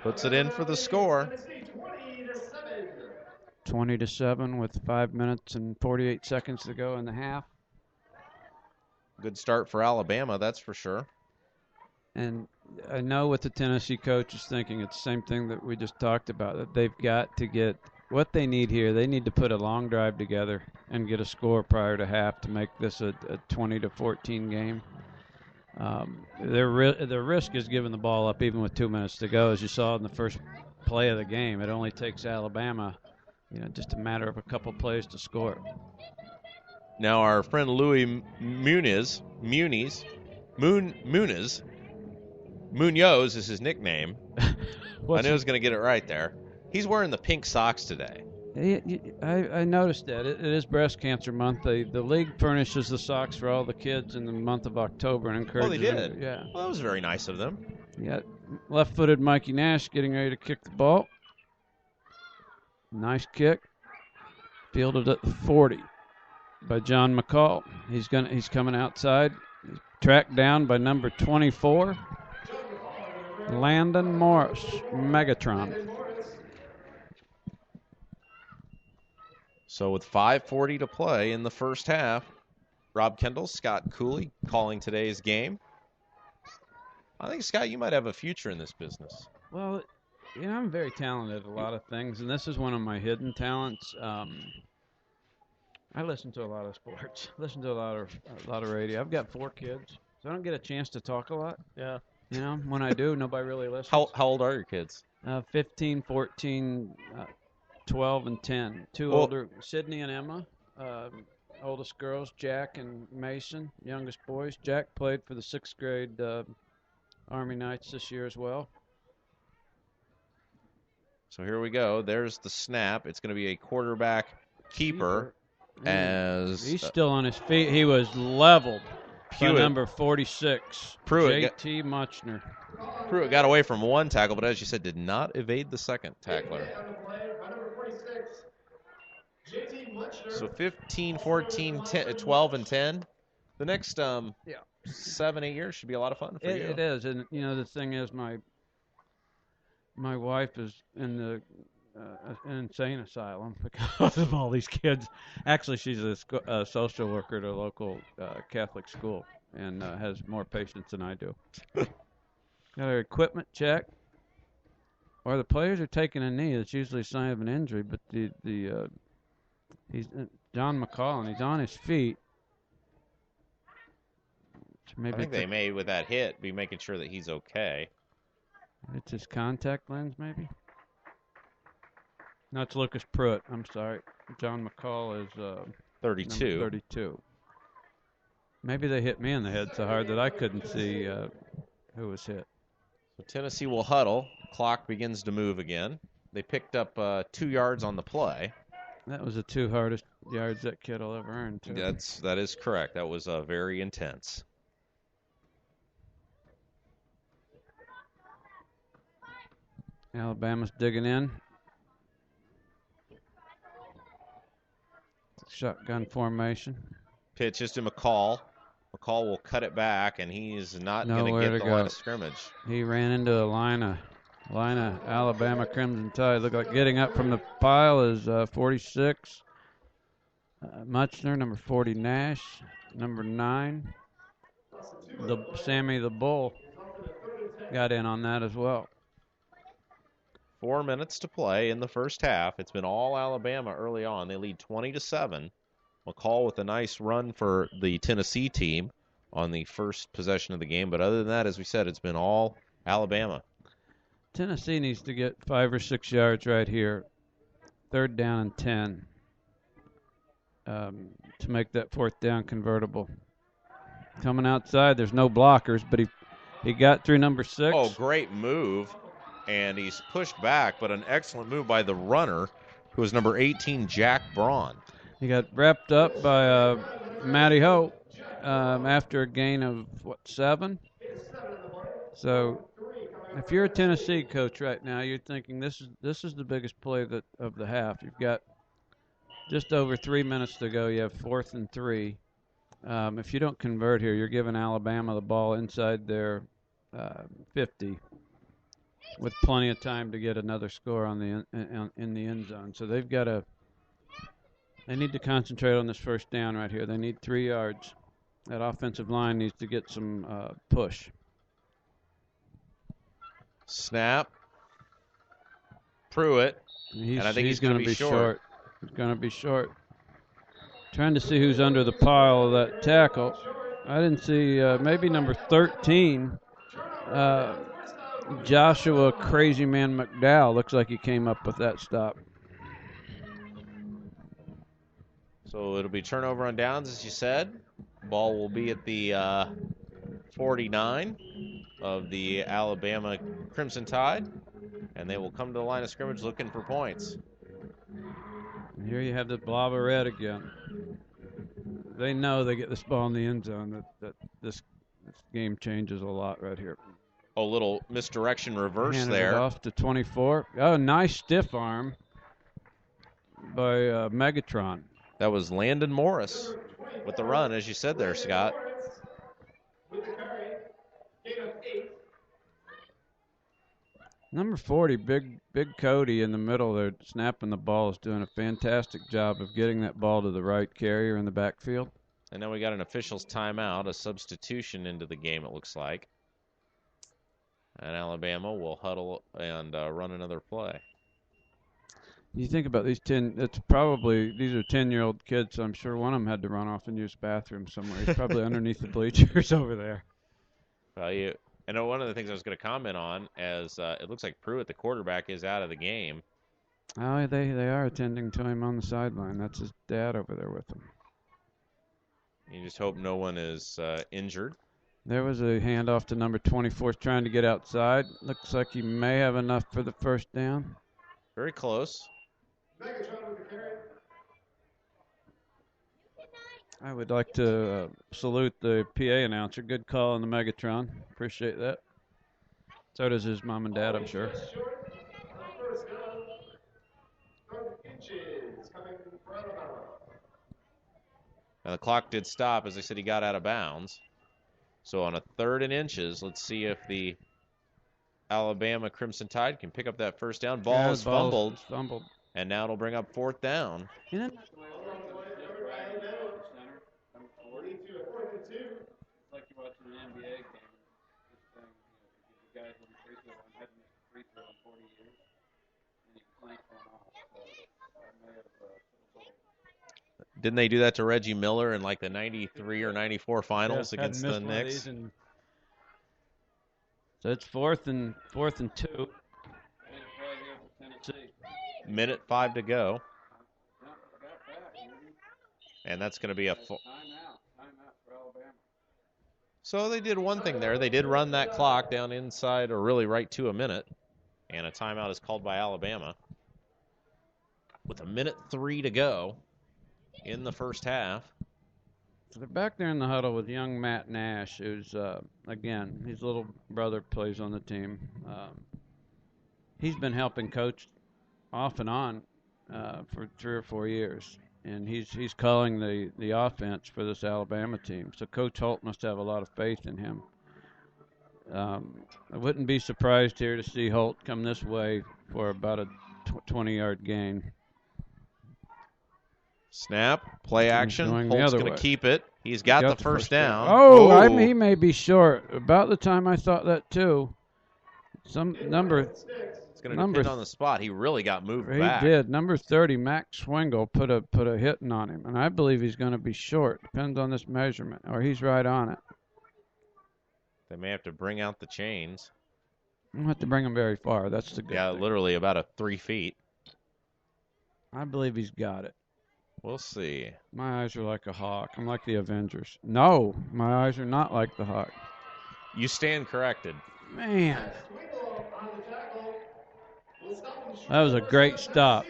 S2: puts it in for the score.
S3: 20-7 with 5 minutes and 48 seconds to go in the half.
S2: Good start for Alabama, that's for sure.
S3: And I know what the Tennessee coach is thinking. It's the same thing that we just talked about, that they've got to get what they need here. They need to put a long drive together and get a score prior to half to make this a 20-14 game. Their risk is giving the ball up even with 2 minutes to go. As you saw in the first play of the game, it only takes Alabama just a matter of a couple plays to score.
S2: Now our friend Louis Munoz is his nickname. I knew I was going to get it right there. He's wearing the pink socks today.
S3: I noticed that. It is breast cancer month. The league furnishes the socks for all the kids in the month of October and encourages
S2: they did?
S3: them. Yeah.
S2: Well, that was very nice of them.
S3: Yeah. Left-footed Mikey Nash getting ready to kick the ball. Nice kick. Fielded at the 40 by John McCall. He's coming outside. He's tracked down by number 24, Landon Morris, Megatron.
S2: So with 5:40 to play in the first half, Rob Kendall, Scott Cooley calling today's game. I think, Scott, you might have a future in this business.
S3: Well, I'm very talented at a lot of things, and this is one of my hidden talents. I listen to a lot of sports. Listen to a lot of radio. I've got 4 kids, so I don't get a chance to talk a lot.
S2: Yeah.
S3: When I do, nobody really listens.
S2: How old are your kids?
S3: 15, 14, 12, and 10. Two older, Sydney and Emma. Oldest girls, Jack and Mason. Youngest boys. Jack played for the 6th grade Army Knights this year as well.
S2: So here we go. There's the snap. It's going to be a quarterback keeper. As
S3: he's still on his feet. He was leveled by number 46, J.T. Muchner.
S2: Pruitt got away from one tackle, but as you said, did not evade the second tackler. So 15, 14, 10, 12, and 10. The next 7-8 years should be a lot of fun for you.
S3: It is, and the thing is, my wife is in the an insane asylum because of all these kids. Actually, she's a social worker at a local Catholic school and has more patience than I do. Got her equipment check. Or the players are taking a knee. It's usually a sign of an injury, but he's John McCall, and he's on his feet.
S2: I think they may, with that hit, be making sure that he's okay.
S3: It's his contact lens, maybe? No, it's Lucas Pruitt. I'm sorry. John McCall is
S2: 32.
S3: 32. Maybe they hit me in the head so hard that I couldn't see who was hit.
S2: So Tennessee will huddle. Clock begins to move again. They picked up 2 yards on the play.
S3: That was the 2 hardest yards that kid will ever earn, too.
S2: That is correct. That was very intense.
S3: Alabama's digging in. Shotgun formation.
S2: Pitches to McCall. McCall will cut it back, and he's not going to get the line of scrimmage.
S3: He ran into a line of Alabama Crimson Tide. Look like getting up from the pile is 46. Muchner, number 40, Nash, number 9. Sammy the Bull got in on that as well.
S2: 4 minutes to play in the first half. It's been all Alabama early on. They lead 20-7. McCall with a nice run for the Tennessee team on the first possession of the game. But other than that, as we said, it's been all Alabama.
S3: Tennessee needs to get 5 or 6 yards right here. 3rd down and 10 to make that 4th down convertible. Coming outside, there's no blockers, but he got through number 6.
S2: Oh, great move. And he's pushed back, but an excellent move by the runner, who is number 18, Jack Braun.
S3: He got wrapped up by Matty Hope after a gain of, 7? So if you're a Tennessee coach right now, you're thinking this is the biggest play of the half. You've got just over 3 minutes to go. You have 4th and 3. If you don't convert here, you're giving Alabama the ball inside their 50 with plenty of time to get another score in the end zone. So they need to concentrate on this first down right here. They need 3 yards. That offensive line needs to get some push.
S2: Snap. Pruitt.
S3: And
S2: I think he's going to be short.
S3: He's going to be short. Trying to see who's under the pile of that tackle. I didn't see maybe number 13, Joshua Crazy Man McDowell. Looks like he came up with that stop.
S2: So it'll be turnover on downs, as you said. Ball will be at the 49 of the Alabama Crimson Tide, and they will come to the line of scrimmage looking for points.
S3: And here you have the blob of red again. They know they get this ball in the end zone, that this game changes a lot right here.
S2: A little misdirection reverse
S3: Handed
S2: there.
S3: It off to 24. Oh, nice stiff arm by Megatron.
S2: That was Landon Morris with the run, as you said there, Scott.
S3: Number 40, Big Cody in the middle there, snapping the ball, is doing a fantastic job of getting that ball to the right carrier in the backfield.
S2: And now we got an official's timeout, a substitution into the game, it looks like. And Alabama will huddle and run another play.
S3: You think about these 10, these are 10-year-old kids, so I'm sure one of them had to run off and use the bathroom somewhere. He's probably underneath the bleachers over there.
S2: Well, and one of the things I was going to comment on, as it looks like Pruitt, the quarterback, is out of the game.
S3: Oh, they are attending to him on the sideline. That's his dad over there with him.
S2: You just hope no one is injured.
S3: There was a handoff to number 24 trying to get outside. Looks like he may have enough for the first down.
S2: Very close.
S3: I would like to salute the PA announcer. Good call on the Megatron. Appreciate that. So does his mom and dad, I'm sure.
S2: Now the clock did stop. As I said, he got out of bounds. So on a 3rd and inches, let's see if the Alabama Crimson Tide can pick up that first down. Ball is fumbled. And now it'll bring up 4th down.
S3: Isn't it? Like you're watching an NBA game. The guys on the free throw line hadn't missed a free throw in 40 years. And he clanked one off. So I may have
S2: Didn't they do that to Reggie Miller in like the 93 or 94 finals against the Knicks?
S3: So it's 4th and 2.
S2: Minute 5 to go. And that's going to be a timeout for Alabama. So they did one thing there. They did run that clock down inside, or really right to a minute. And a timeout is called by Alabama. With a minute 3 to go in the first half.
S3: So they're back there in the huddle with young Matt Nash, who's, again, his little brother plays on the team. He's been helping coach off and on for 3 or 4 years. And he's calling the offense for this Alabama team. So Coach Holt must have a lot of faith in him. I wouldn't be surprised here to see Holt come this way for about a 20-yard gain.
S2: Snap, play action.
S3: Going the
S2: Holt's
S3: other
S2: going
S3: way.
S2: to keep it. He's got the first down.
S3: Oh, he may be short. About the time I thought that too. Some number.
S2: It's going to depend on the spot. He really got moved back.
S3: He did. Number 30, Max Swingle, put a hitting on him, and I believe he's going to be short. Depends on this measurement, or he's right on it.
S2: They may have to bring out the chains.
S3: I don't have to bring him very far. That's the good thing.
S2: Literally about 3 feet.
S3: I believe he's got it.
S2: We'll see.
S3: My eyes are like a hawk. I'm like the Avengers. No, my eyes are not like the hawk.
S2: You stand corrected.
S3: Man. That was a great stop.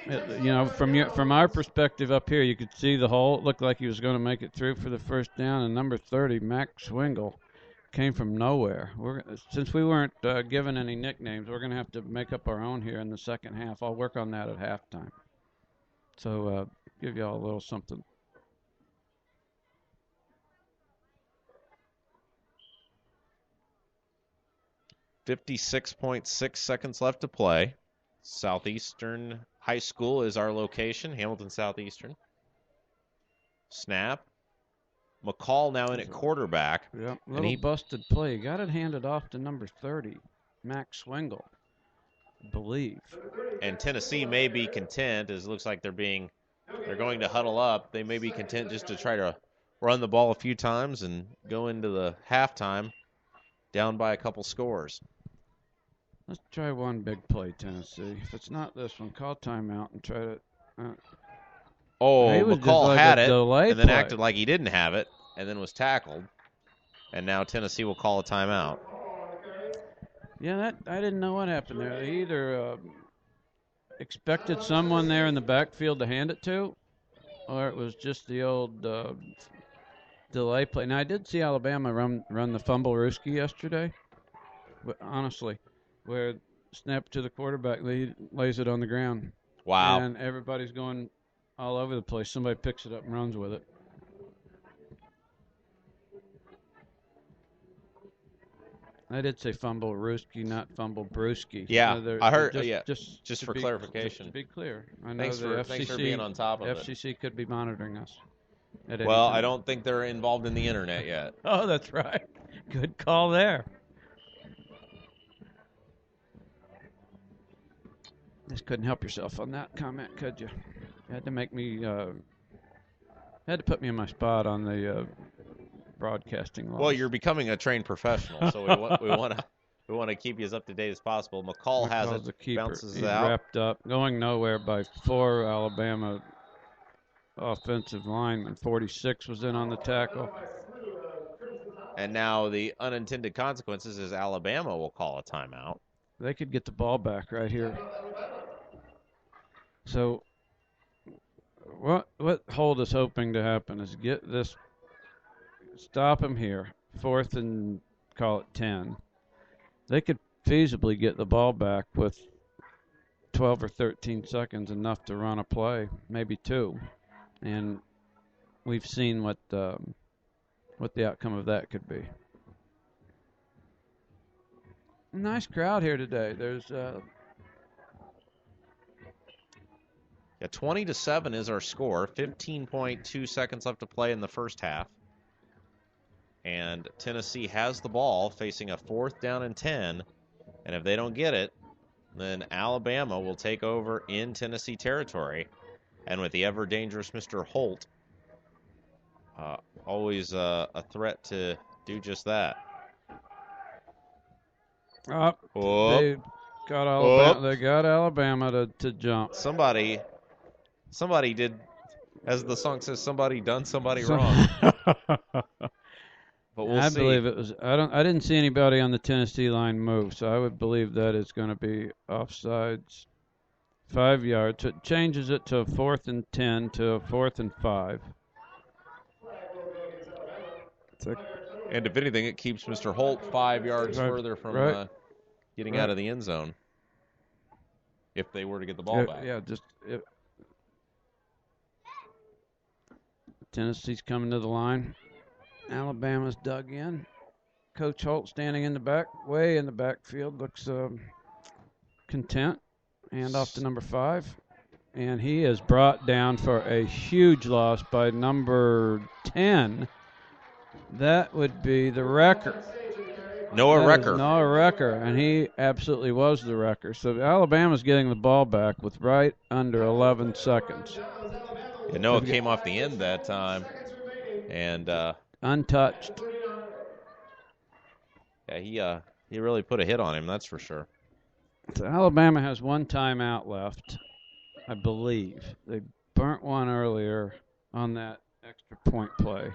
S3: From our perspective up here, you could see the hole. It looked like he was going to make it through for the first down. And number 30, Max Swingle, came from nowhere. Since we weren't given any nicknames, we're going to have to make up our own here in the second half. I'll work on that at halftime. So give y'all a little something.
S2: .6 seconds left to play. Southeastern High School is our location, Hamilton Southeastern. Snap. McCall now in at quarterback.
S3: Yep, little busted play. Got it handed off to number 30, Max Swingle, I believe.
S2: And Tennessee may be content, as it looks like they're going to huddle up. They may be content just to try to run the ball a few times and go into the halftime down by a couple scores.
S3: Let's try one big play, Tennessee. If it's not this one, call timeout and try to.
S2: McCall had it and then
S3: play.
S2: acted like he didn't have it and then was tackled. And now Tennessee will call a timeout.
S3: Yeah, I didn't know what happened there. They either expected someone there in the backfield to hand it to, or it was just the old delay play. Now, I did see Alabama run the fumble-rooski yesterday, honestly, where snap to the quarterback, lays it on the ground.
S2: Wow.
S3: And everybody's going all over the place. Somebody picks it up and runs with it. I did say fumble-rooski, not fumble-brewski.
S2: Yeah, I heard. Just for
S3: clarification.
S2: clarification.
S3: To be clear, I know
S2: Thanks for being on top of it.
S3: FCC could be monitoring us.
S2: Well, I don't think they're involved in the internet yet.
S3: Oh, that's right. Good call there. Just couldn't help yourself on that comment, could you? You had to make me. Had to put me in my spot on the broadcasting line.
S2: Well, you're becoming a trained professional, so we want to keep you as up to date as possible. McCall has it,
S3: the keeper.
S2: Bounces
S3: He's
S2: out.
S3: Wrapped up, going nowhere by 4 Alabama offensive linemen. 46 was in on the tackle.
S2: And now the unintended consequences is Alabama will call a timeout.
S3: They could get the ball back right here. So what Holt is hoping to happen is get this, stop him here, 4th and call it 10. They could feasibly get the ball back with 12 or 13 seconds, enough to run a play, maybe 2. And we've seen what the outcome of that could be. Nice crowd here today. There's
S2: 20-7 is our score. 15.2 seconds left to play in the first half. And Tennessee has the ball facing a 4th down and 10. And if they don't get it, then Alabama will take over in Tennessee territory. And with the ever-dangerous Mr. Holt, always a threat to do just that.
S3: They got Alabama. They got Alabama to jump.
S2: Somebody did, as the song says, somebody done somebody wrong. But we'll see.
S3: I believe it was. I didn't see anybody on the Tennessee line move, so I would believe that it's going to be offsides. 5 yards. It changes it to a 4th and 10 to a 4th and 5.
S2: And if anything, it keeps Mr. Holt 5 yards further from getting out of the end zone. If they were to get the ball back.
S3: Yeah, Tennessee's coming to the line. Alabama's dug in. Coach Holt standing in the back, way in the backfield, looks content. Hand off to number 5. And he is brought down for a huge loss by number 10. That would be the wrecker.
S2: Noah Wrecker.
S3: Noah Wrecker, and he absolutely was the wrecker. So Alabama's getting the ball back with right under 11 seconds.
S2: Yeah, Noah came off the end that time. And
S3: untouched.
S2: Yeah, he really put a hit on him, that's for sure.
S3: So Alabama has one timeout left, I believe. They burnt one earlier on that extra point play.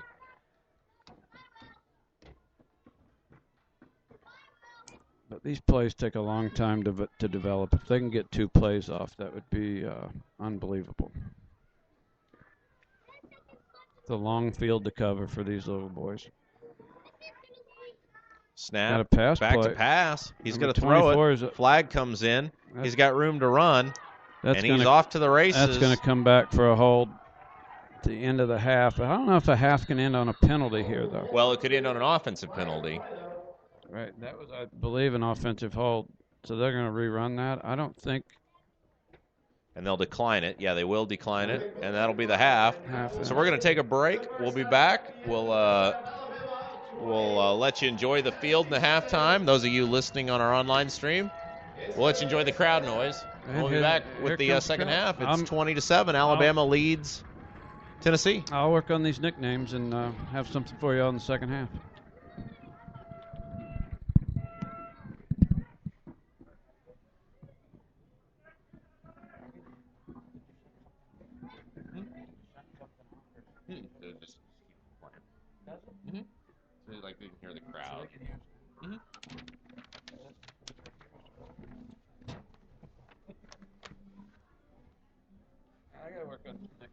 S3: But these plays take a long time to develop. If they can get 2 plays off, that would be unbelievable. It's a long field to cover for these little boys.
S2: Snap.
S3: Got a pass
S2: back
S3: play.
S2: to pass. He's going to
S3: Number
S2: throw
S3: 24
S2: it. Flag comes in. He's got room to run. And he's off to the races.
S3: That's going to come back for a hold at the end of the half. I don't know if a half can end on a penalty here, though.
S2: Well, it could end on an offensive penalty.
S3: Right. That was, I believe, an offensive hold. So they're going to rerun that. I don't think.
S2: And they'll decline it. Yeah, they will decline it. And that'll be the half. So we're going to take a break. We'll be back. We'll let you enjoy the field in the halftime. Those of you listening on our online stream, we'll let you enjoy the crowd noise. We'll be back with the second half. It's 20-7. Alabama leads Tennessee.
S3: I'll work on these nicknames and have something for you all in the second half.
S2: So like they can hear the crowd.
S3: I gotta work on this nickname.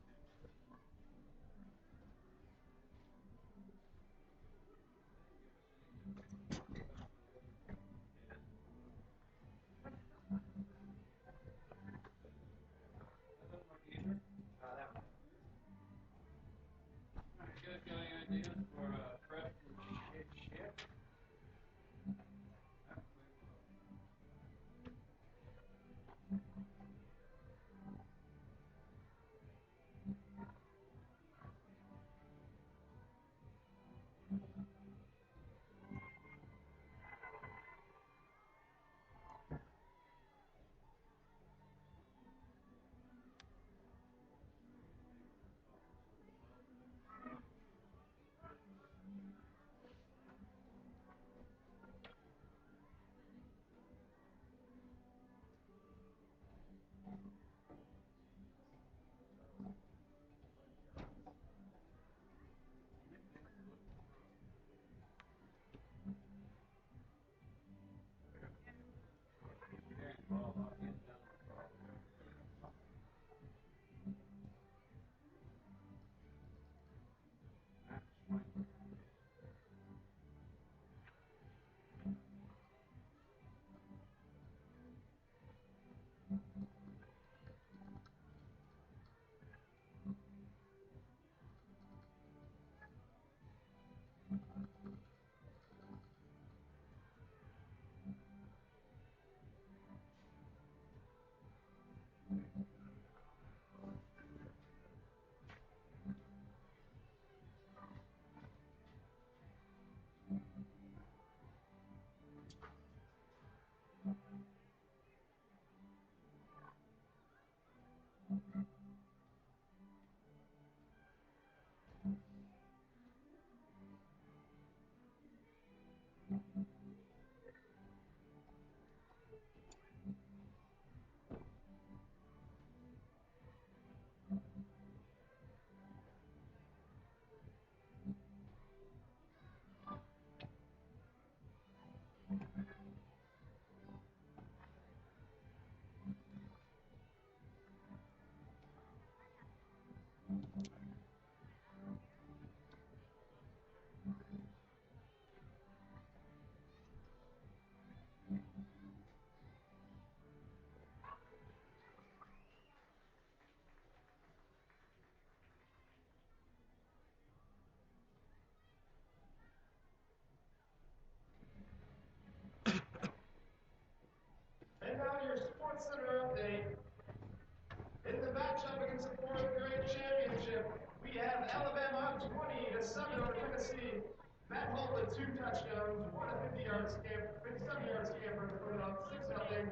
S1: of 2 touchdowns, one a 57-yard scamper to put it up 6-0.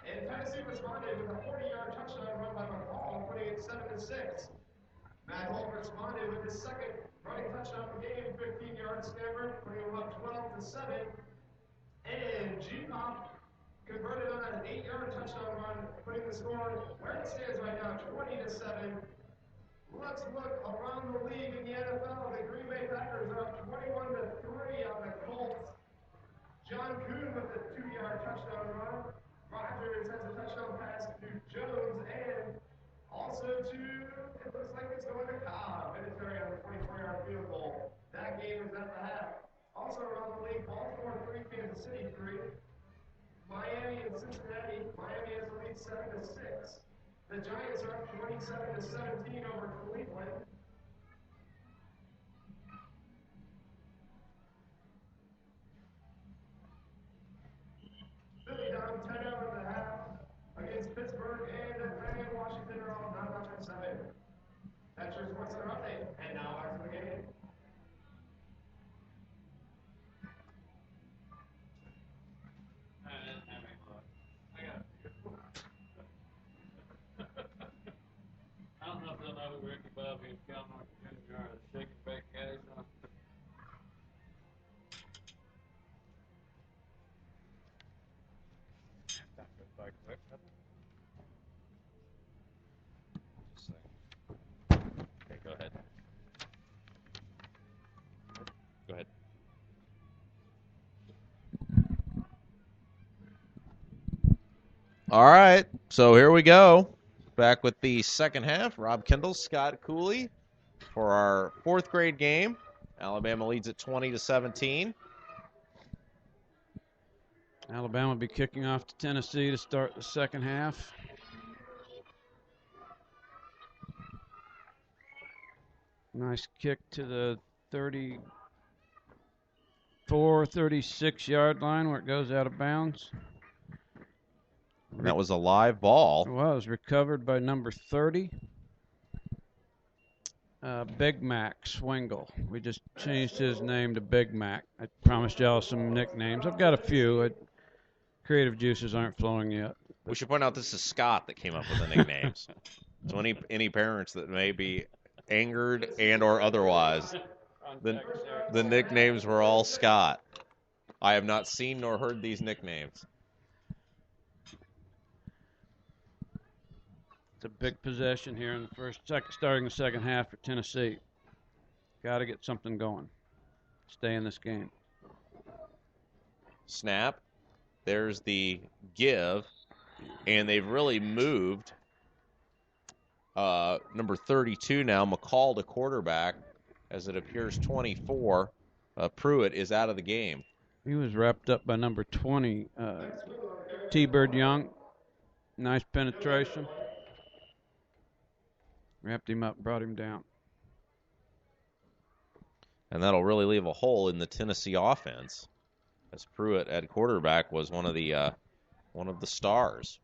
S1: And Tennessee responded with a 40-yard touchdown run by McCall, putting it 7-6. Matt Holt responded with his second running touchdown of the game, 15-yard scamper, putting him up 12-7. And G-Pop converted on an 8-yard touchdown run, putting the score where it stands right now, 20-7. Let's look around the league in the NFL. The Green Bay Packers are up 21-3 on the Colts. John Kuhn with a 2-yard touchdown run. Rodgers has a touchdown pass to Jones and also to, it looks like it's going to Cobb. Vinatieri on a 24-yard field goal. That game is at the half. Also around the league, Baltimore 3, Kansas City 3. Miami and Cincinnati. Miami has a lead 7-6. The Giants are up 27-17 over Cleveland. Philly down 10-0 against Pittsburgh, and Atlanta and Washington are all 9-7. That's your Sports Center update. And now back to the game.
S3: I don't know if they'll know who Ricky Bobby and Cal Martin Jr. are. The shake and bake guys.
S2: Okay, go ahead. Go ahead. All right, so here we go. Back with the second half. Rob Kendall, Scott Cooley for our fourth grade game. Alabama leads at 20-17.
S3: Alabama will be kicking off to Tennessee to start the second half. Nice kick to the 34, 36-yard line where it goes out of bounds.
S2: And that was a live ball.
S3: Well, it was recovered by number 30, Big Mac Swingle. We just changed his name to Big Mac. I promised y'all some nicknames. I've got a few. Creative juices aren't flowing yet.
S2: We should point out this is Scott that came up with the nicknames. So any parents that may be angered and or otherwise, the nicknames were all Scott. I have not seen nor heard these nicknames.
S3: It's a big possession here in the starting the second half for Tennessee. Got to get something going. Stay in this game.
S2: Snap. There's the give, and they've really moved number 32 now, McCall to quarterback, as it appears 24. Pruitt is out of the game.
S3: He was wrapped up by number 20, T-Bird Young. Nice penetration. Wrapped him up, brought him down.
S2: And that'll really leave a hole in the Tennessee offense, as Pruitt at quarterback was one of the stars.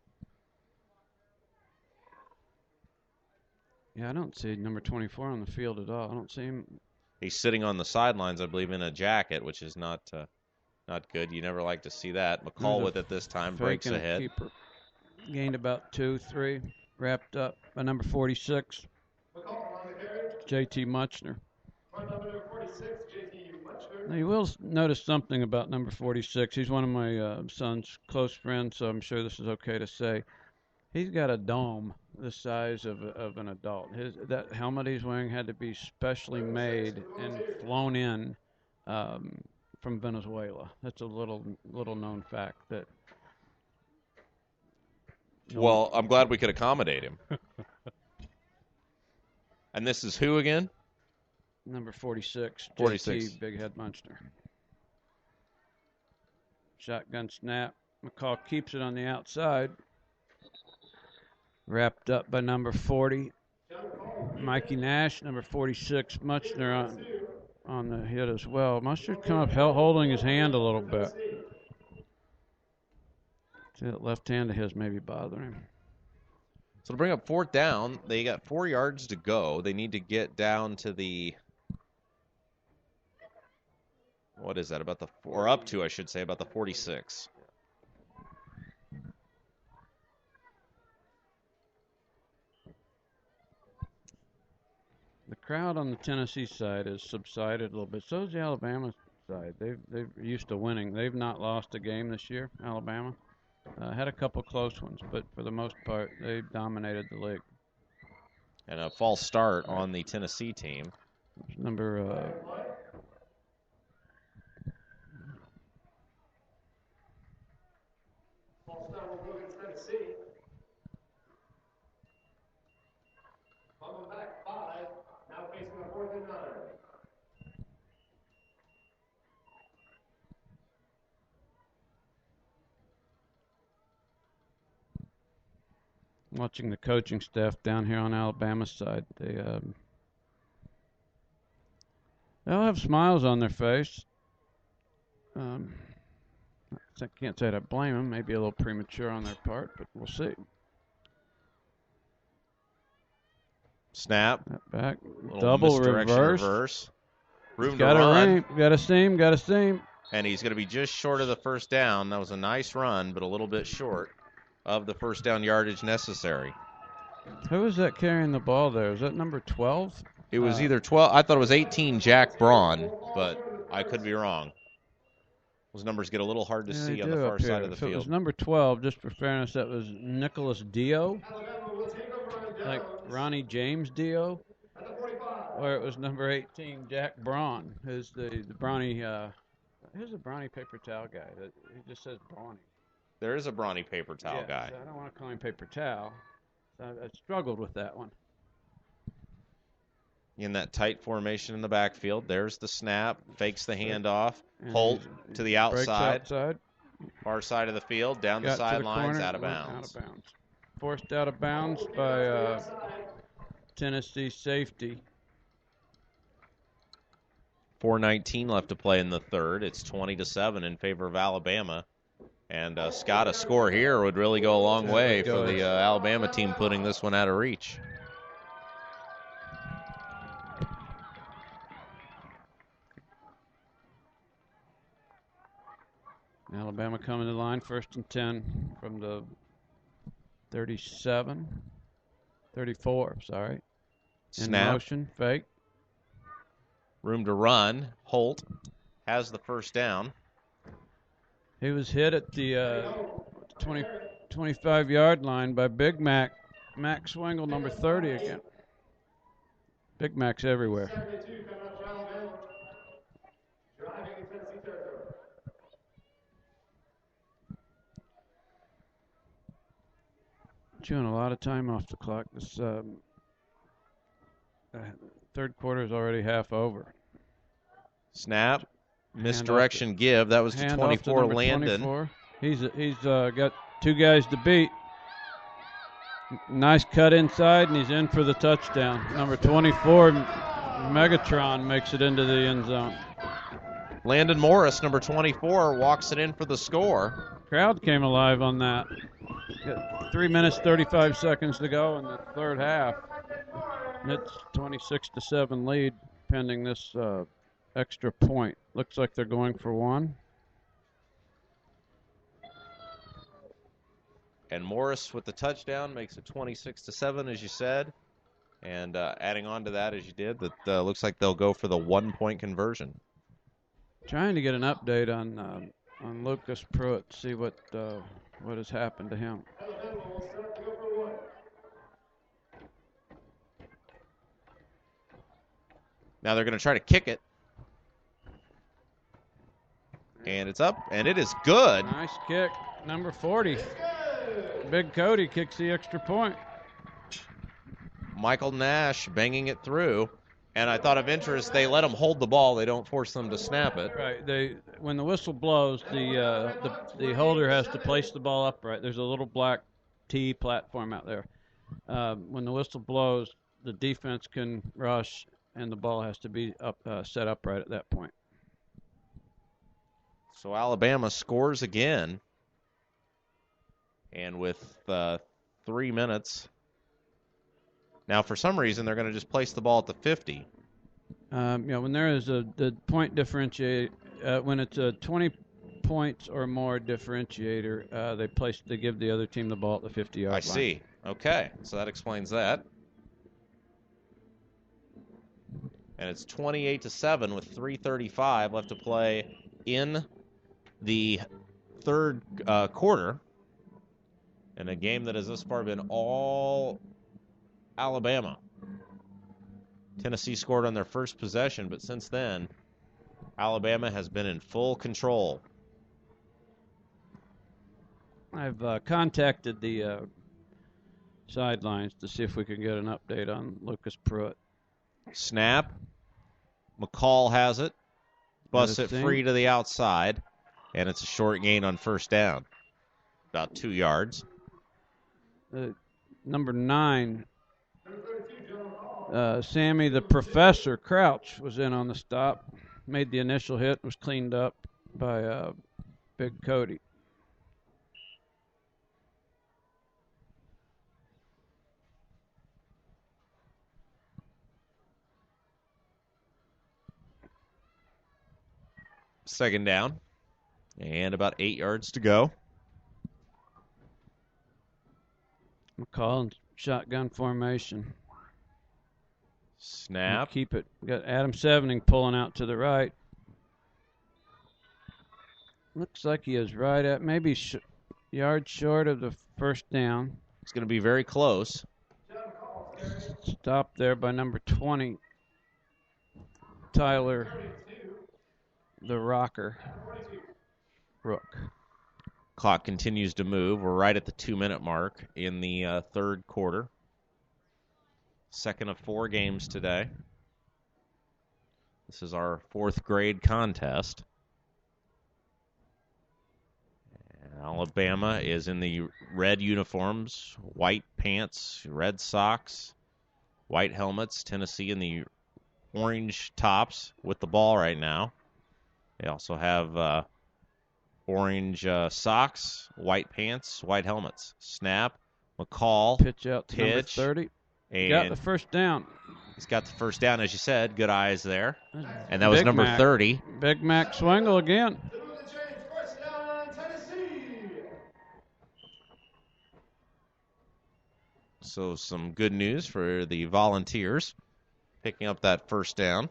S3: Yeah, I don't see number 24 on the field at all. I don't see him.
S2: He's sitting on the sidelines, I believe, in a jacket, which is not good. You never like to see that. McCall with it this time, breaks ahead.
S3: Keeper. Gained about 2-3. Wrapped up by number 46, J.T. Muchner. Now, you will notice something about number 46. He's one of my son's close friends, so I'm sure this is okay to say. He's got a dome the size of an adult. That helmet he's wearing had to be specially made and flown in from Venezuela. That's a little known fact that.
S2: Well, I'm glad we could accommodate him. And this is who again?
S3: Number 46.
S2: 46.
S3: JT Big Head Munster. Shotgun snap. McCall keeps it on the outside. Wrapped up by number 40. Mikey Nash, number 46. Munster on the hit as well. Munster's come up holding his hand a little bit. See, that left hand of his may be bothering him.
S2: So to bring up fourth down, they got 4 yards to go. They need to get down to the what is that, about the, or up to, I should say, about the 46.
S3: The crowd on the Tennessee side has subsided a little bit. So is the Alabama side. They've used to winning. They've not lost a game this year, Alabama. Had a couple close ones, but for the most part, they dominated the league.
S2: And a false start on the Tennessee team.
S3: Number
S1: False start will go against Tennessee. Coming back 5, now facing a 4th and 9.
S3: watching the coaching staff down here on Alabama's side. They'll have smiles on their face. I can't say that I blame them. Maybe a little premature on their part, but we'll see.
S2: Snap.
S3: That back.
S2: Little
S3: Double
S2: misdirection
S3: reverse.
S2: Room to
S3: Got
S2: run.
S3: Got a seam.
S2: And he's going to be just short of the first down. That was a nice run, but a little bit short of the first down yardage necessary.
S3: Who was that carrying the ball there? Is that number 12?
S2: It was either 12. I thought it was 18, Jack Braun, but I could be wrong. Those numbers get a little hard to see on the far side of the
S3: If it was
S2: field.
S3: number 12, just for fairness, that was Nicholas Dio, like Ronnie James Dio, or it was number 18, Jack Braun, who's the Brawny. Who's the Brawny paper towel guy? He just says Brawny.
S2: There is a brawny paper towel guy.
S3: So I don't want to call him paper towel. So I struggled with that one.
S2: In that tight formation in the backfield, there's the snap, fakes the handoff.
S3: And
S2: Holt
S3: he
S2: to the
S3: breaks
S2: outside, far side of the field, down the
S3: Got to
S2: sidelines,
S3: corner,
S2: out of
S3: went
S2: bounds.
S3: Out of bounds. Forced out of bounds by Tennessee safety.
S2: 4:19 left to play in the third. It's 20-7 in favor of Alabama. And Scott, a score here would really go a long way for the Alabama team putting this one out of reach.
S3: Alabama coming to the line, 1st and 10 from the 34, sorry. In
S2: Snap.
S3: motion, fake.
S2: Room to run. Holt has the first down.
S3: He was hit at the 25-yard line by Big Mac. Mac Swingle, number 30 again. Big Mac's everywhere.
S1: 72 coming up for Alabama. Driving in Tennessee territory.
S3: Chewing a lot of time off the clock. This third quarter is already half over.
S2: Snap. Misdirection give. That was to 24 Landon.
S3: 24. He's got two guys to beat. Nice cut inside, and he's in for the touchdown. Number 24, Megatron, makes it into the end zone.
S2: Landon Morris, number 24, walks it in for the score.
S3: Crowd came alive on that. Got 3 minutes, 35 seconds to go in the third half. And it's 26-7 lead pending this extra point. Looks like they're going for one.
S2: And Morris with the touchdown makes it 26-7, as you said. And adding on to that, as you did, that looks like they'll go for the 1-point conversion.
S3: Trying to get an update on Lucas Pruitt, see what has happened to him.
S2: Now they're going to try to kick it. And it's up, and it is good.
S3: Nice kick, number 40. Big Cody kicks the extra point.
S2: Michael Nash banging it through. And I thought of interest, they let them hold the ball. They don't force them to snap it.
S3: Right. When the whistle blows, the holder has to place the ball upright. There's a little black T platform out there. When the whistle blows, the defense can rush, and the ball has to be set upright at that point.
S2: So Alabama scores again. And with 3 minutes. Now, for some reason, they're going to just place the ball at the 50.
S3: When there is the point differentiation when it's a 20 points or more differentiator, they give the other team the ball at the 50-yard line.
S2: I see. Okay, so that explains that. And it's 28-7 with 3:35 left to play in the third quarter. In a game that has thus far been all Alabama. Tennessee scored on their first possession, but since then, Alabama has been in full control.
S3: I've contacted the sidelines to see if we can get an update on Lucas Pruitt.
S2: Snap. McCall has it. Busts it free to the outside, and it's a short gain on first down. About 2 yards.
S3: Number 9, Sammy the Professor Crouch was in on the stop. Made the initial hit, was cleaned up by Big Cody.
S2: Second down, and about 8 yards to go.
S3: McCall in shotgun formation.
S2: Snap.
S3: Keep it. Got Adam Sevening pulling out to the right. Looks like he is right at maybe yards short of the first down.
S2: It's going to be very close.
S3: Stopped there by number 20, Tyler the Rocker Rook.
S2: Clock continues to move. We're right at the 2-minute mark in the third quarter. Second of 4 games today. This is our 4th grade contest. Alabama is in the red uniforms, white pants, red socks, white helmets. Tennessee in the orange tops with the ball right now. They also have orange socks, white pants, white helmets. Snap, McCall.
S3: Pitch out to number 30.
S2: And
S3: got the first down.
S2: He's got the first down, as you said. Good eyes there. And that was number 30.
S3: Big Mac Swingle again.
S2: So some good news for the Volunteers, picking up that first down.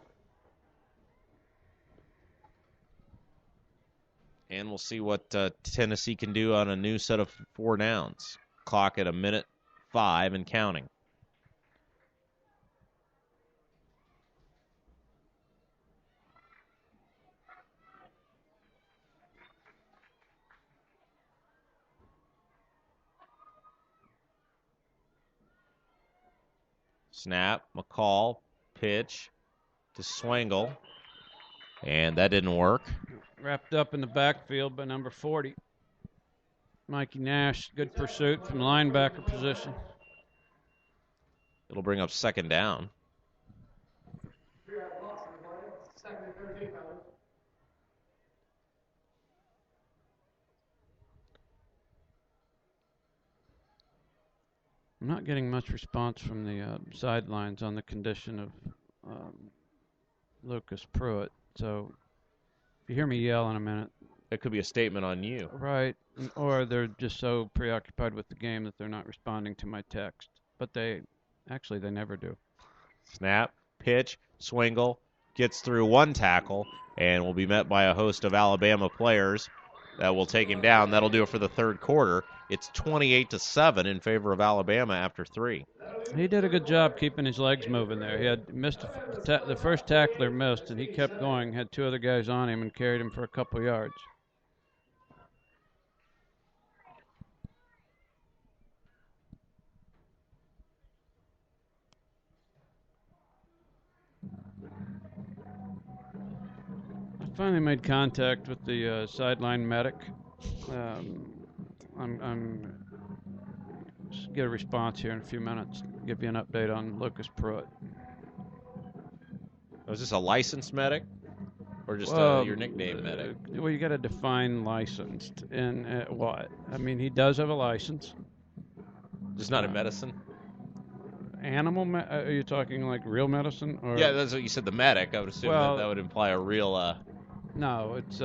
S2: And we'll see what Tennessee can do on a new set of 4 downs. Clock at 1:05 and counting. Snap, McCall, pitch to Swingle, and that didn't work.
S3: Wrapped up in the backfield by number 40. Mikey Nash, good pursuit from the linebacker position.
S2: It'll bring up second down.
S3: I'm not getting much response from the sidelines on the condition of Lucas Pruitt. So if you hear me yell in a minute.
S2: It could be a statement on you.
S3: Right. Or they're just so preoccupied with the game that they're not responding to my text. But they never do.
S2: Snap, pitch, Swingle, gets through one tackle, and will be met by a host of Alabama players that will take him down. That'll do it for the third quarter. It's 28-7 in favor of Alabama after 3.
S3: He did a good job keeping his legs moving there. He had missed the first tackler missed, and he kept going. Had 2 other guys on him and carried him for a couple yards. I finally made contact with the sideline medic. I'm get a response here in a few minutes. Give you an update on Lucas Pruitt.
S2: Was this a licensed medic, or just your nickname medic?
S3: Well, you got to define licensed and what? I mean, he does have a license.
S2: Just not in medicine.
S3: Animal? Are you talking like real medicine? Or?
S2: Yeah, that's what you said. The medic. I would assume that would imply a real
S3: No, it's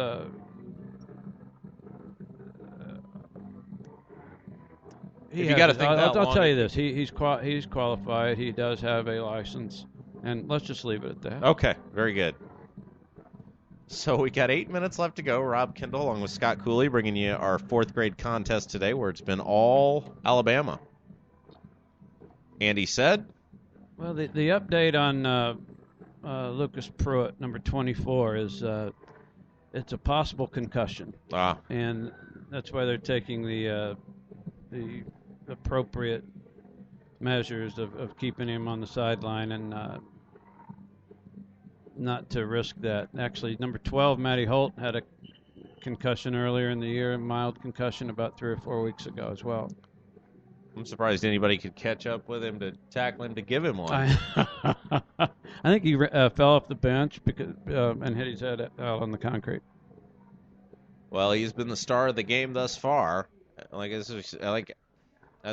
S2: If you got to think that
S3: I'll
S2: long,
S3: tell you this: he's qualified. He does have a license, and let's just leave it at that.
S2: Okay, very good. So we got 8 minutes left to go. Rob Kendall along with Scott Cooley bringing you our fourth grade contest today where it's been all Alabama. Andy said?
S3: Well, the update on Lucas Pruitt, number 24, is it's a possible concussion. And that's why they're taking the appropriate measures of keeping him on the sideline and not to risk that. Actually, number 12, Matty Holt, had a concussion earlier in the year, a mild concussion about 3 or 4 weeks ago as well.
S2: I'm surprised anybody could catch up with him to tackle him to give him one.
S3: I think he fell off the bench because and hit his head out on the concrete.
S2: Well, he's been the star of the game thus far. As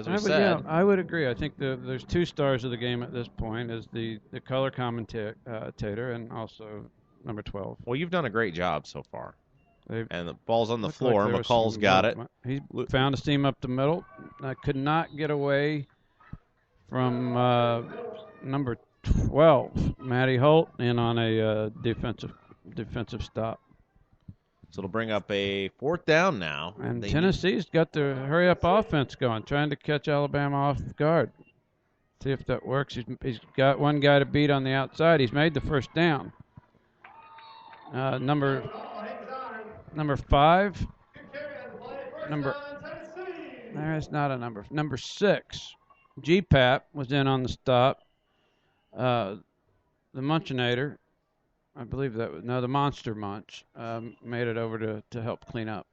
S2: we said.
S3: Yeah, I would agree. I think there's 2 stars of the game at this point, is the color commentator and also number 12.
S2: Well, you've done a great job so far. And the ball's on the
S3: Looked
S2: floor.
S3: like
S2: McCall's got it.
S3: He found a seam up the middle. Could not get away from number 12, Matty Holt, in on a defensive stop.
S2: So it'll bring up a 4th down now.
S3: And Tennessee's got their hurry-up offense going, trying to catch Alabama off guard. See if that works. He's got one guy to beat on the outside. He's made the first down. Number 5. There's not a number. Number 6, GPAP was in on the stop. The Munchinator, I believe that was, no, the Monster Munch, made it over to help clean up.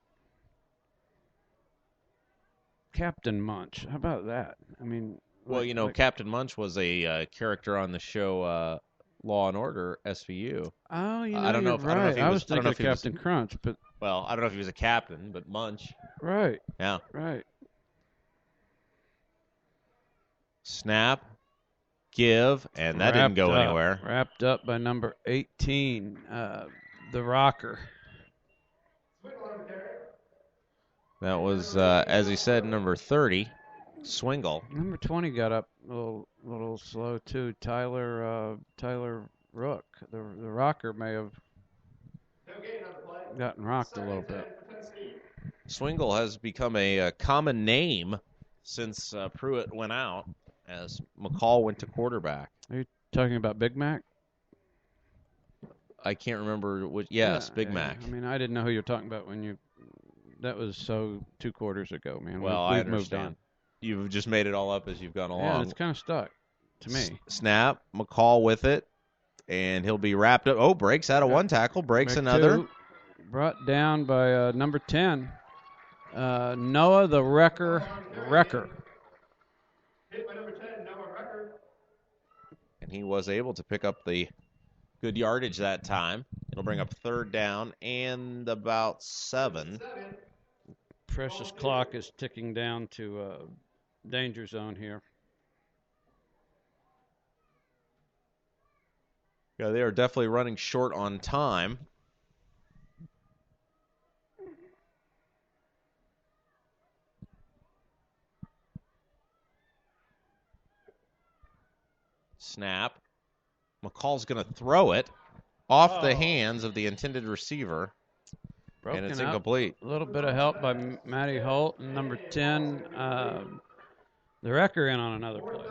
S3: Captain Munch, how about that? I mean,
S2: well, Captain Munch was a character on the show Law and Order SVU.
S3: Oh,
S2: I don't know.
S3: Right. I was thinking of Captain Crunch, but
S2: well, I don't know if he was a captain, but Munch.
S3: Right.
S2: Yeah.
S3: Right.
S2: Snap, give, and that didn't go anywhere.
S3: Wrapped up by number 18, the Rocker.
S2: That was, as he said, number 30, Swingle.
S3: Number 20 got up a little slow too. Tyler Rook. The Rocker may have gotten rocked a little bit.
S2: Swingle has become a common name since Pruitt went out, as McCall went to quarterback.
S3: Are you talking about Big Mac?
S2: I can't remember what. Yes, Big Mac.
S3: I mean, I didn't know who you were talking about when you. That was 2 quarters ago, man.
S2: Well,
S3: We've
S2: I understand.
S3: moved on.
S2: You've just made it all up as you've gone along.
S3: Yeah, it's kind of stuck to me.
S2: Snap, McCall with it, and he'll be wrapped up. Oh, breaks out of one tackle, breaks another.
S3: 2, brought down by number 10, Noah the Wrecker.
S1: Hit by number 10, Noah Wrecker.
S2: And he was able to pick up the good yardage that time. It'll bring up 3rd down and about 7.
S3: Precious clock is ticking down to danger zone here.
S2: Yeah, they are definitely running short on time. Snap. McCall's going to throw it off the hands of the intended receiver.
S3: Broken
S2: and it's
S3: up.
S2: incomplete.
S3: A little bit of help by Matty Holt, and number 10, the Wrecker, in on another play.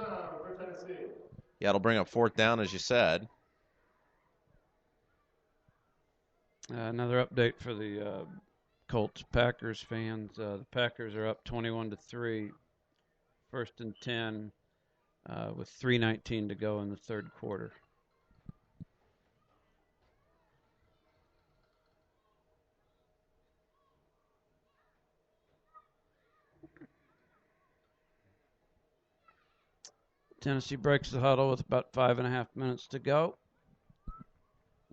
S2: Yeah, it'll bring up 4th down, as you said.
S3: Another update for the Colts Packers fans. The Packers are up 21-3, 1st and 10, with 3:19 to go in the 3rd quarter. Tennessee breaks the huddle with about 5.5 minutes to go.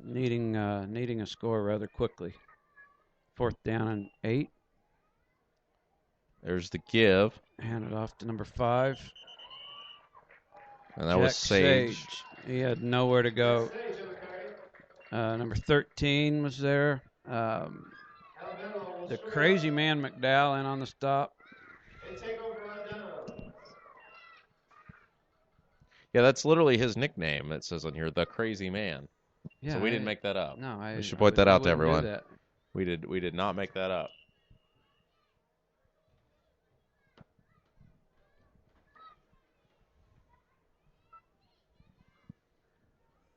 S3: Needing a score rather quickly. 4th down and 8.
S2: There's the give.
S3: Hand it off to number 5.
S2: And that was Sage.
S3: He had nowhere to go. Number 13 was there.
S1: Alabama will
S3: The
S1: short
S3: crazy
S1: up.
S3: man McDowell in on the stop.
S1: They take over Alabama.
S2: Yeah, that's literally his nickname. It says on here, the Crazy Man.
S3: Yeah,
S2: So we didn't make that up.
S3: No,
S2: We should point that
S3: I
S2: out to
S3: wouldn't do
S2: everyone.
S3: that.
S2: We did not make that up.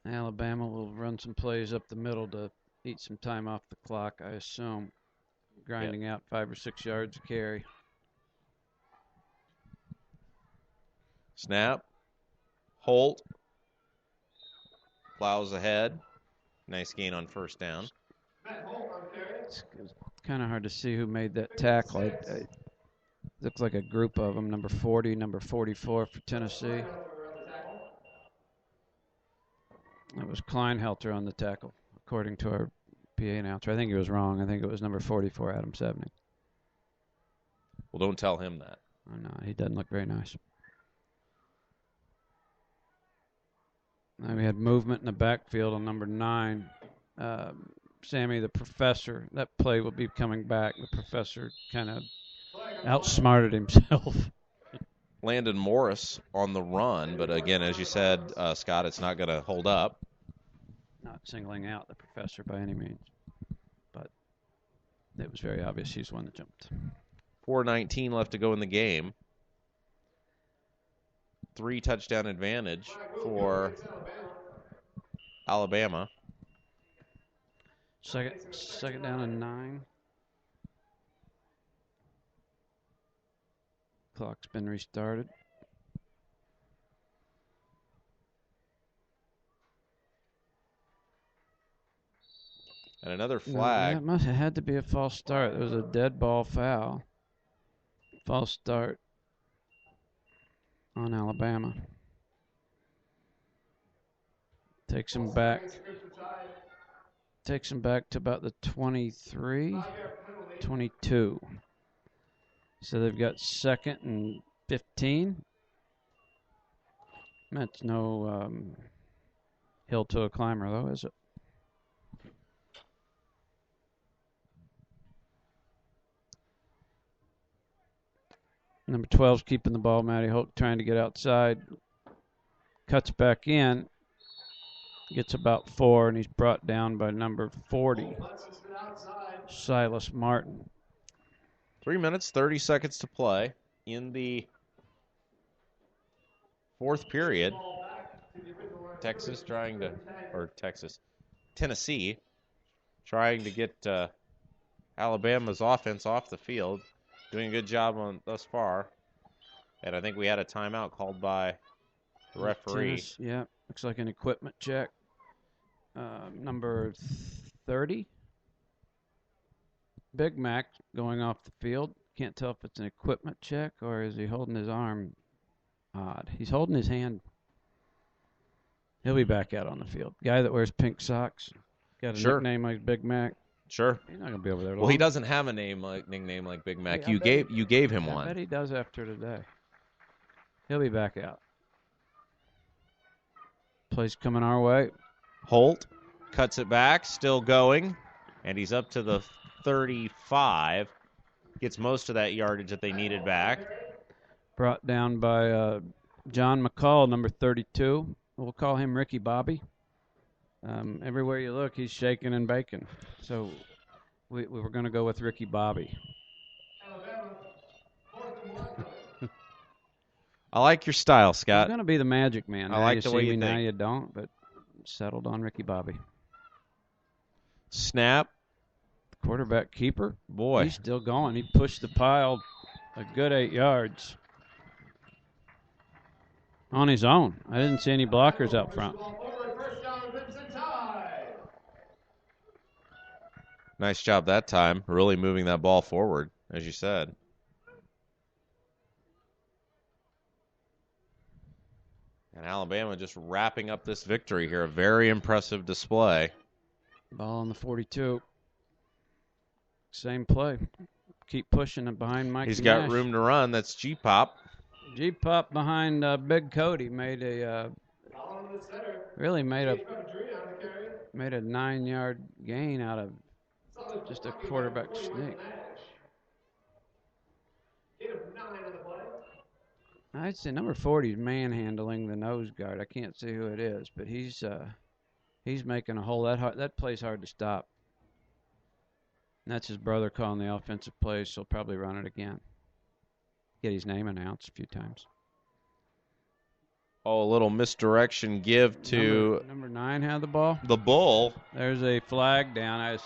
S3: Alabama will run some plays up the middle to eat some time off the clock, I assume. Grinding out 5 or 6 yards a carry.
S2: Snap. Holt. Plows ahead. Nice gain on first down.
S1: Matt Holt on carry.
S3: It's kind of hard to see who made that tackle. It looks like a group of them. Number 40, number 44 for Tennessee. It was Kleinhelter on the tackle, according to our PA announcer. I think he was wrong. I think it was number 44, Adam Sevenick.
S2: Well, don't tell him that.
S3: Oh, no, he doesn't look very nice. Now we had movement in the backfield on number 9. Sammy, the professor. That play will be coming back. The professor kind of outsmarted himself.
S2: Landon Morris on the run, but again, as you said, Scott, it's not going to hold up.
S3: Not singling out the professor by any means, but it was very obvious he's the one that jumped.
S2: 4:19 left to go in the game. 3 touchdown advantage for Alabama.
S3: Second down and 9. Clock's been restarted.
S2: And another
S3: No,
S2: flag.
S3: it must have had to be a false start. There was a dead ball foul. False start on Alabama. Takes him back to about the 23, 22. So they've got 2nd and 15. That's no hill to a climber, though, is it? Number 12's keeping the ball. Matty Holt trying to get outside. Cuts back in. Gets about 4, and he's brought down by number 40, Silas Martin.
S2: 3 minutes, 30 seconds to play in the 4th period. Tennessee trying to get Alabama's offense off the field. Doing a good job on thus far. And I think we had a timeout called by the referee.
S3: Yeah, looks like an equipment check. Number 30, Big Mac going off the field. Can't tell if it's an equipment check or is he holding his arm odd. He's holding his hand. He'll be back out on the field. Guy that wears pink socks. Got a nickname like Big Mac.
S2: Sure.
S3: He's not gonna be over there long.
S2: Well, he doesn't have a nickname like Big Mac.
S3: Yeah,
S2: you gave him
S3: I
S2: one.
S3: bet he does after today. He'll be back out. Play's coming our way.
S2: Holt cuts it back, still going, and he's up to the 35. Gets most of that yardage that they needed back.
S3: Brought down by John McCall, number 32. We'll call him Ricky Bobby. Everywhere you look, he's shaking and baking. So we were going to go with Ricky Bobby.
S2: I like your style,
S3: He's
S2: Scott.
S3: going to be the magic man.
S2: I
S3: Now
S2: like
S3: you
S2: the
S3: see
S2: way you
S3: me, now
S2: think.
S3: you don't, but settled on Ricky Bobby.
S2: Snap.
S3: Quarterback keeper.
S2: Boy.
S3: He's still going. He pushed the pile a good 8 yards. On his own. I didn't see any blockers out front.
S2: Nice job that time. Really moving that ball forward, as you said. And Alabama just wrapping up this victory here. A very impressive display.
S3: Ball on the 42. Same play. Keep pushing it behind Mike.
S2: He's got room to run. That's G-Pop.
S3: G-Pop behind Big Cody made a really made a 9-yard gain out of just a quarterback sneak. I'd say number 40 is manhandling the nose guard. I can't see who it is, but he's making a hole. That play's hard to stop. And that's his brother calling the offensive plays, so he'll probably run it again. Get his name announced a few times.
S2: Oh, a little misdirection give to
S3: number 9 had the ball.
S2: The Bull.
S3: There's a flag down.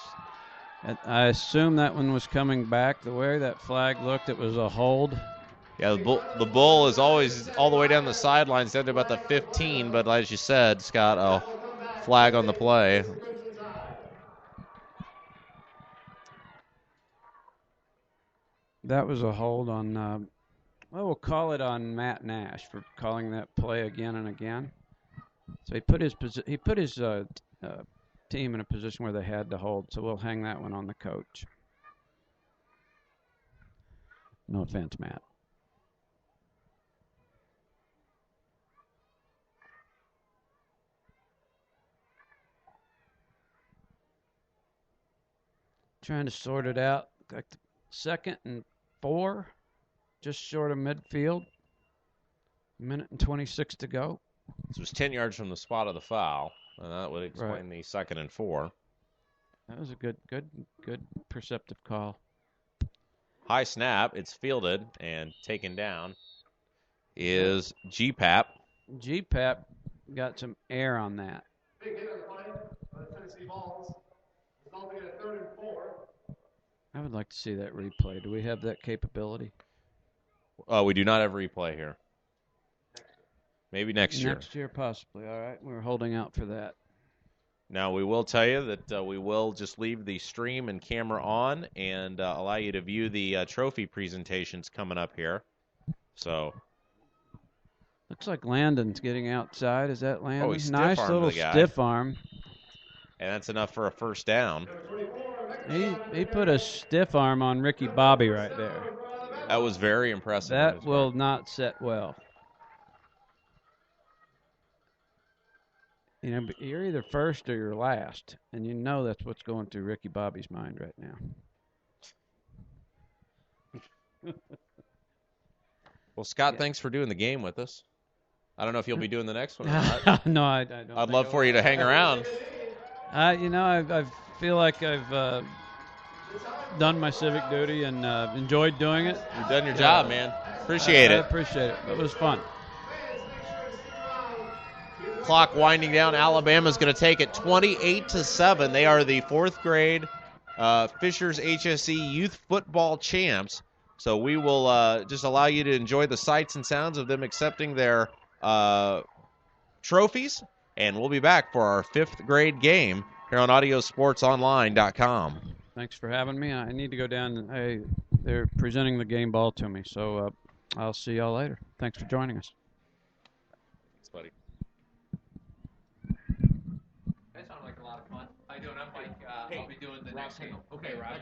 S3: I assume that one was coming back. The way that flag looked, it was a hold.
S2: Yeah, the Bull is always all the way down the sidelines, down to about the 15. But as you said, Scott, a flag on the play.
S3: That was a hold on, well, we'll call it on Matt Nash for calling that play again and again. So he put his team in a position where they had to hold, so we'll hang that one on the coach. No offense, Matt. Trying to sort it out. Like 2nd and 4, just short of midfield. 1:26 to go.
S2: This was 10 yards from the spot of the foul, and that would explain the 2nd and 4.
S3: That was a good perceptive call.
S2: High snap. It's fielded and taken down. Is GPAP.
S3: GPAP got some air on that.
S1: Big hit on the play by the Tennessee Vols. Resulting in a 3rd and 4.
S3: I would like to see that replay. Do we have that capability?
S2: We do not have replay here. Maybe next year.
S3: Next year, possibly. All right, we're holding out for that.
S2: Now, we will tell you that we will just leave the stream and camera on and allow you to view the trophy presentations coming up here. So,
S3: looks like Landon's getting outside. Is that Landon?
S2: Oh, he
S3: nice
S2: stiff-armed
S3: little
S2: the guy.
S3: stiff arm.
S2: And that's enough for a first down.
S3: He put a stiff arm on Ricky Bobby right there.
S2: That was very impressive.
S3: That will not set well. You know, but you're either first or you're last, and you know that's what's going through Ricky Bobby's mind right now.
S2: Well, Scott, thanks for doing the game with us. I don't know if you'll be doing the next one or not.
S3: No, I don't.
S2: I'd love for you to hang around.
S3: You know, I feel like I've done my civic duty and enjoyed doing it.
S2: You've done your job, man. Appreciate
S3: I
S2: it.
S3: appreciate it. It was fun.
S2: Clock winding down. Alabama's going to take it 28-7. They are the 4th grade Fishers HSE Youth Football Champs. So we will just allow you to enjoy the sights and sounds of them accepting their trophies. And we'll be back for our 5th grade game here on AudioSportsOnline.com.
S3: Thanks for having me. I need to go down. They're presenting the game ball to me, so I'll see y'all later. Thanks for joining us.
S2: Thanks, buddy.
S4: That sounded like a lot of fun. How you doing? I'm Mike. I'll be doing the next game. Okay, Rob.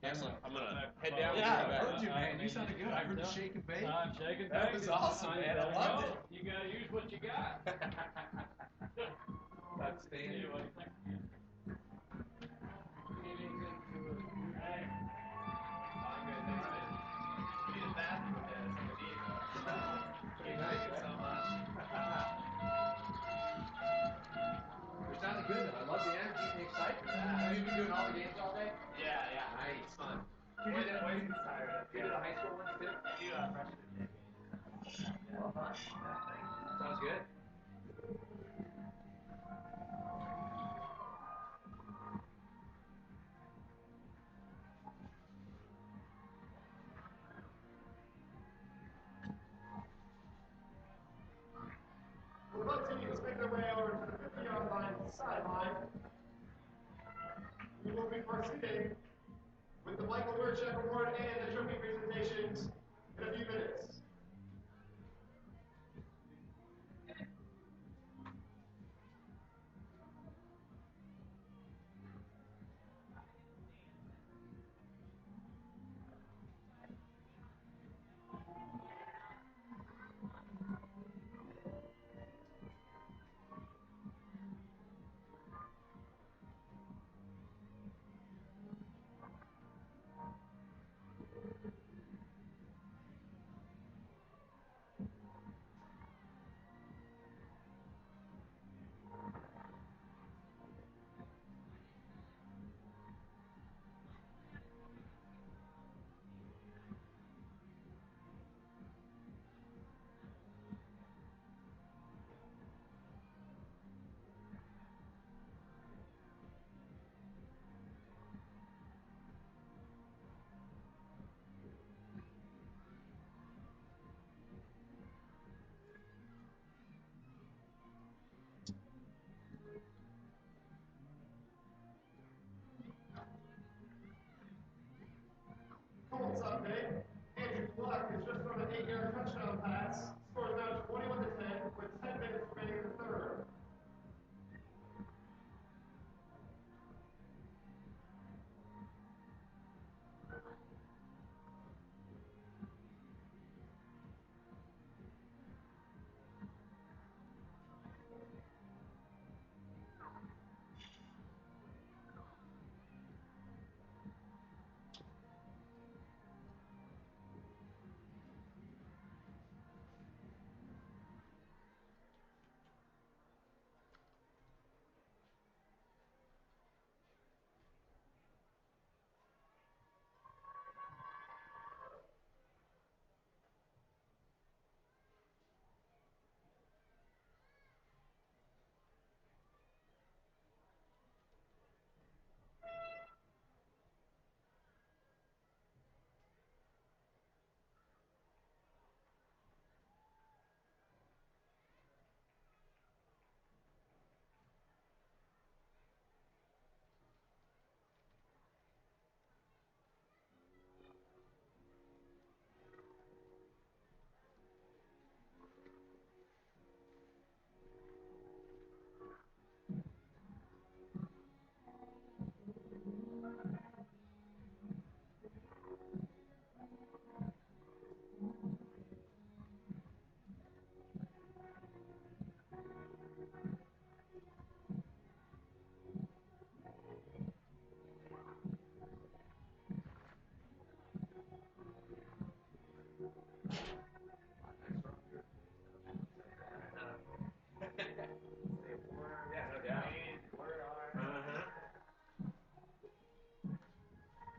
S4: Excellent. I'm going to head down.
S1: Yeah, I heard you, man. You sounded good. I heard you shake and bake.
S3: I'm shaking.
S1: That was awesome, man. I loved it.
S3: You got to use what you got.
S1: Outstanding. You're sounding good, though. I love the energy and the excitement. Have you been doing all the games all day?
S4: Yeah.
S1: Nice.
S4: Fun.
S1: You did the high school ones, too? Well done. Sounds good. Well, both teams make their way over to the 50-yard line sideline. We will be proceeding with the Michael Wirtschek Award and the trophy presentations in a few minutes. Luck has just thrown an 8-yard touchdown pass. Score is now 21-10 with 10 minutes remaining in the third.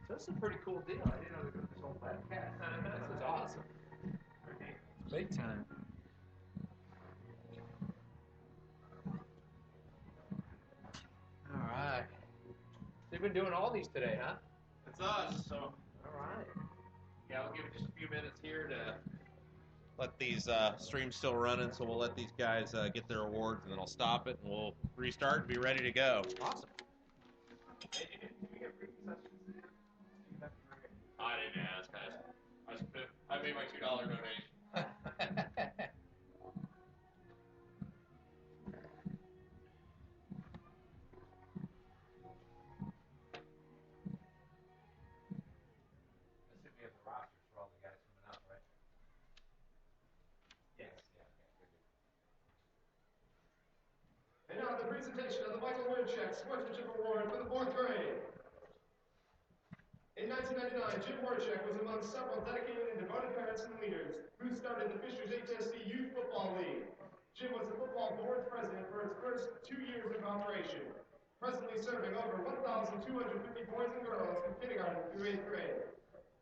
S4: That's a pretty cool deal. I didn't know they were doing this whole podcast. This is awesome. Big time. All right. They've been doing all these today, huh?
S2: It's us. So
S4: All right. Yeah, I'll give it just a few minutes here to.
S2: let these streams still running, so we'll let these guys get their awards, and then I'll stop it, and we'll restart and be ready to go.
S4: Awesome. I didn't ask. I made my $2 donation. We have the rosters for all the guys coming out, right? Yes.
S1: And now the presentation of the Michael Wordcheck Sportsmanship Award for the 4th grade. In 1999, Jim Wordcheck was among several dedicated and devoted parents and leaders who started the Fishers HSC Youth Football League. Jim was the football board president for its first 2 years of operation, presently serving over 1,250 boys and girls from kindergarten through 8th grade.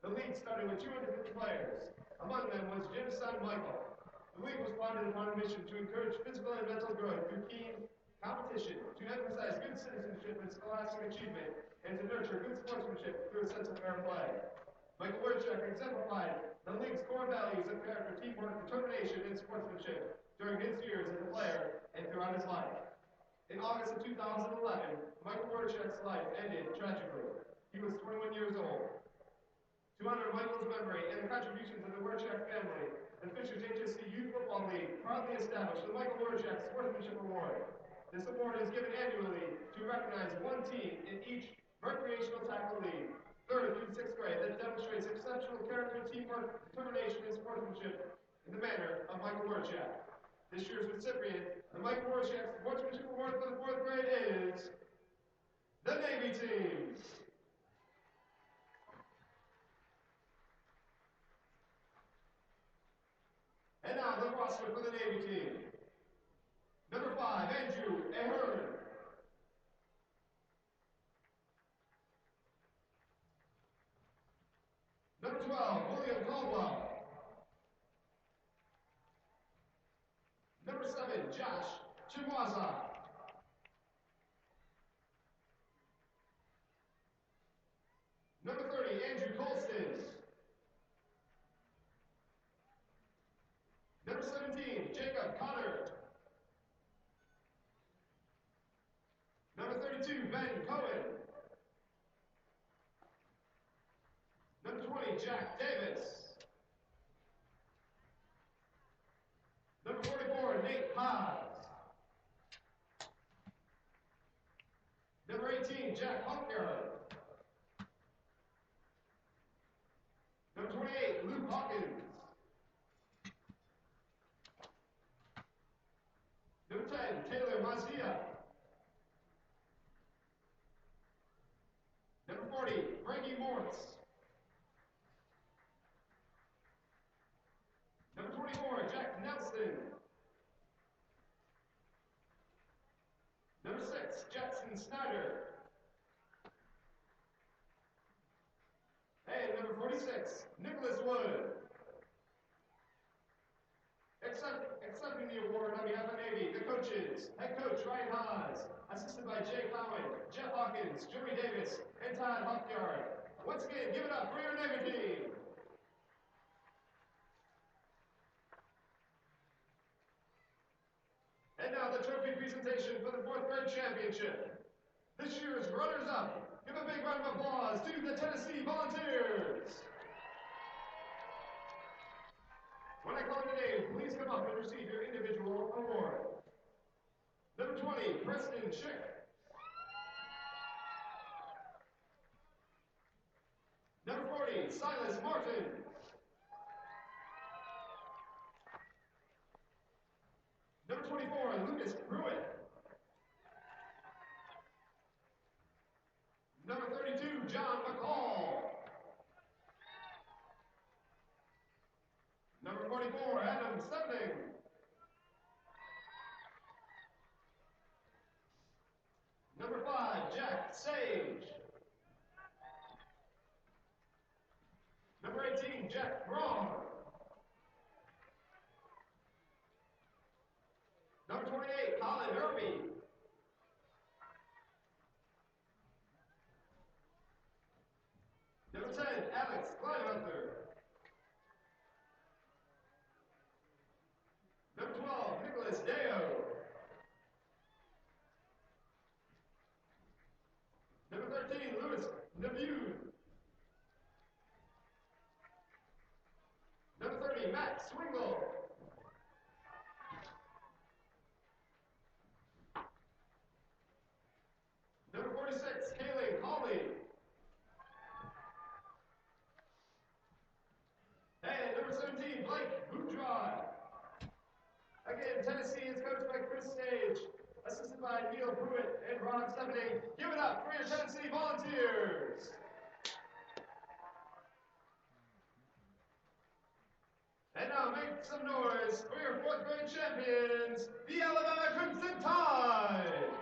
S1: The league started with 250 players. Among them was Jim's son, Michael. The league was founded upon a mission to encourage physical and mental growth through keen competition, to emphasize good citizenship and scholastic achievement, and to nurture good sportsmanship through a sense of fair play. Michael Wordcheck exemplified the league's core values of character, teamwork, determination, and sportsmanship during his years as a player and throughout his life. In August of 2011, Michael Wordcheck's life ended tragically. He was 21 years old. To honor Michael's memory and the contributions of the Wordcheck family, the Fishers HSC Youth Football League proudly established the Michael Wordcheck Sportsmanship Award. This award is given annually to recognize one team in each recreational tackle league, 3rd through 6th grade, that demonstrates exceptional character, teamwork, determination, and sportsmanship in the manner of Michael Wordcheck. This year's recipient, the Michael Wordcheck Sportsmanship Award for the 4th grade is the Navy team. And now the roster for the Navy team. Number 5, Andrew Ahern. Number 12, William Caldwell. Number 7, Josh Chimwaza. Number 30, Andrew Colston. Number 17, Jacob Connor. Number 32, Ben Cohen. Number 20, Jack Davis. 8, Luke Hawkins. Number 10, Taylor Mazia. Number 40, Frankie Morris. Number 24, Jack Nelson. Number 6, Jackson Snyder. And number 46, Nicholas Wood. Accepting the award on behalf of Navy, the coaches, head coach Ryan Haas, assisted by Jay Cowan, Jeff Hawkins, Joey Davis, and Todd Hofyard. Once again, give it up for your Navy team. And now the trophy presentation for the 4th grade championship. This year's runners-up. Give a big round of applause to the Tennessee Volunteers. When I call your name, please come up and receive your individual award. Number 20, Preston Schick. Number 40, Silas Martin. Number 24, Lucas Pruitt. Number 32, John McCall. Number 44, Adam Stepning. Number 5, Jack Sage. Number 18, Jack Braun. Number 28, Colin Irby. Number 10, Alex Kleinhunter. Number 12, Nicholas Deo. Number 13, Louis Nabu. Number 30, Matt Swingle. Number 46, Kaylee Hawley. And number 17, Blake Boudreau. Again, Tennessee is coached by Chris Sage, assisted by Neil Pruitt and Ron Stepney. Give it up for your Tennessee Volunteers. And now make some noise for your 4th grade champions, the Alabama Crimson Tide.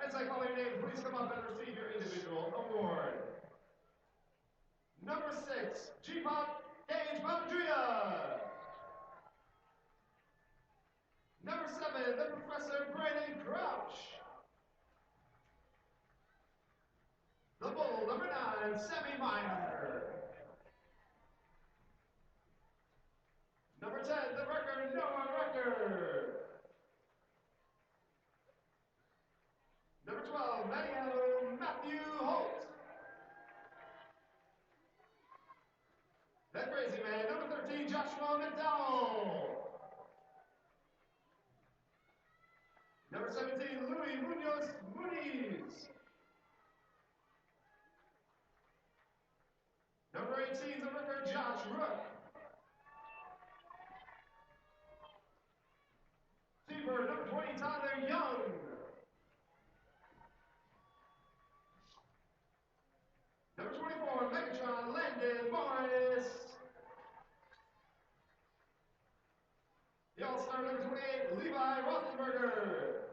S1: As I call your name, please come up and receive your individual award. Number 6, G-Pop Gage Papadria. Number 7, the Professor Brandon Crouch. The Bull, number 9, Sammy Meyer. Number 10, the Wrecker, Noah Wrecker. Number 12, Matthew Holt. That crazy man, number 13, Joshua McDowell. Number 17, Louis Munoz Muniz. Number 18, the Wrecker, Josh Rook. Receiver, number 20, Tyler Young. Number 24, Megatron Landon Morris. The All-Star number 28, Levi Rothenberger.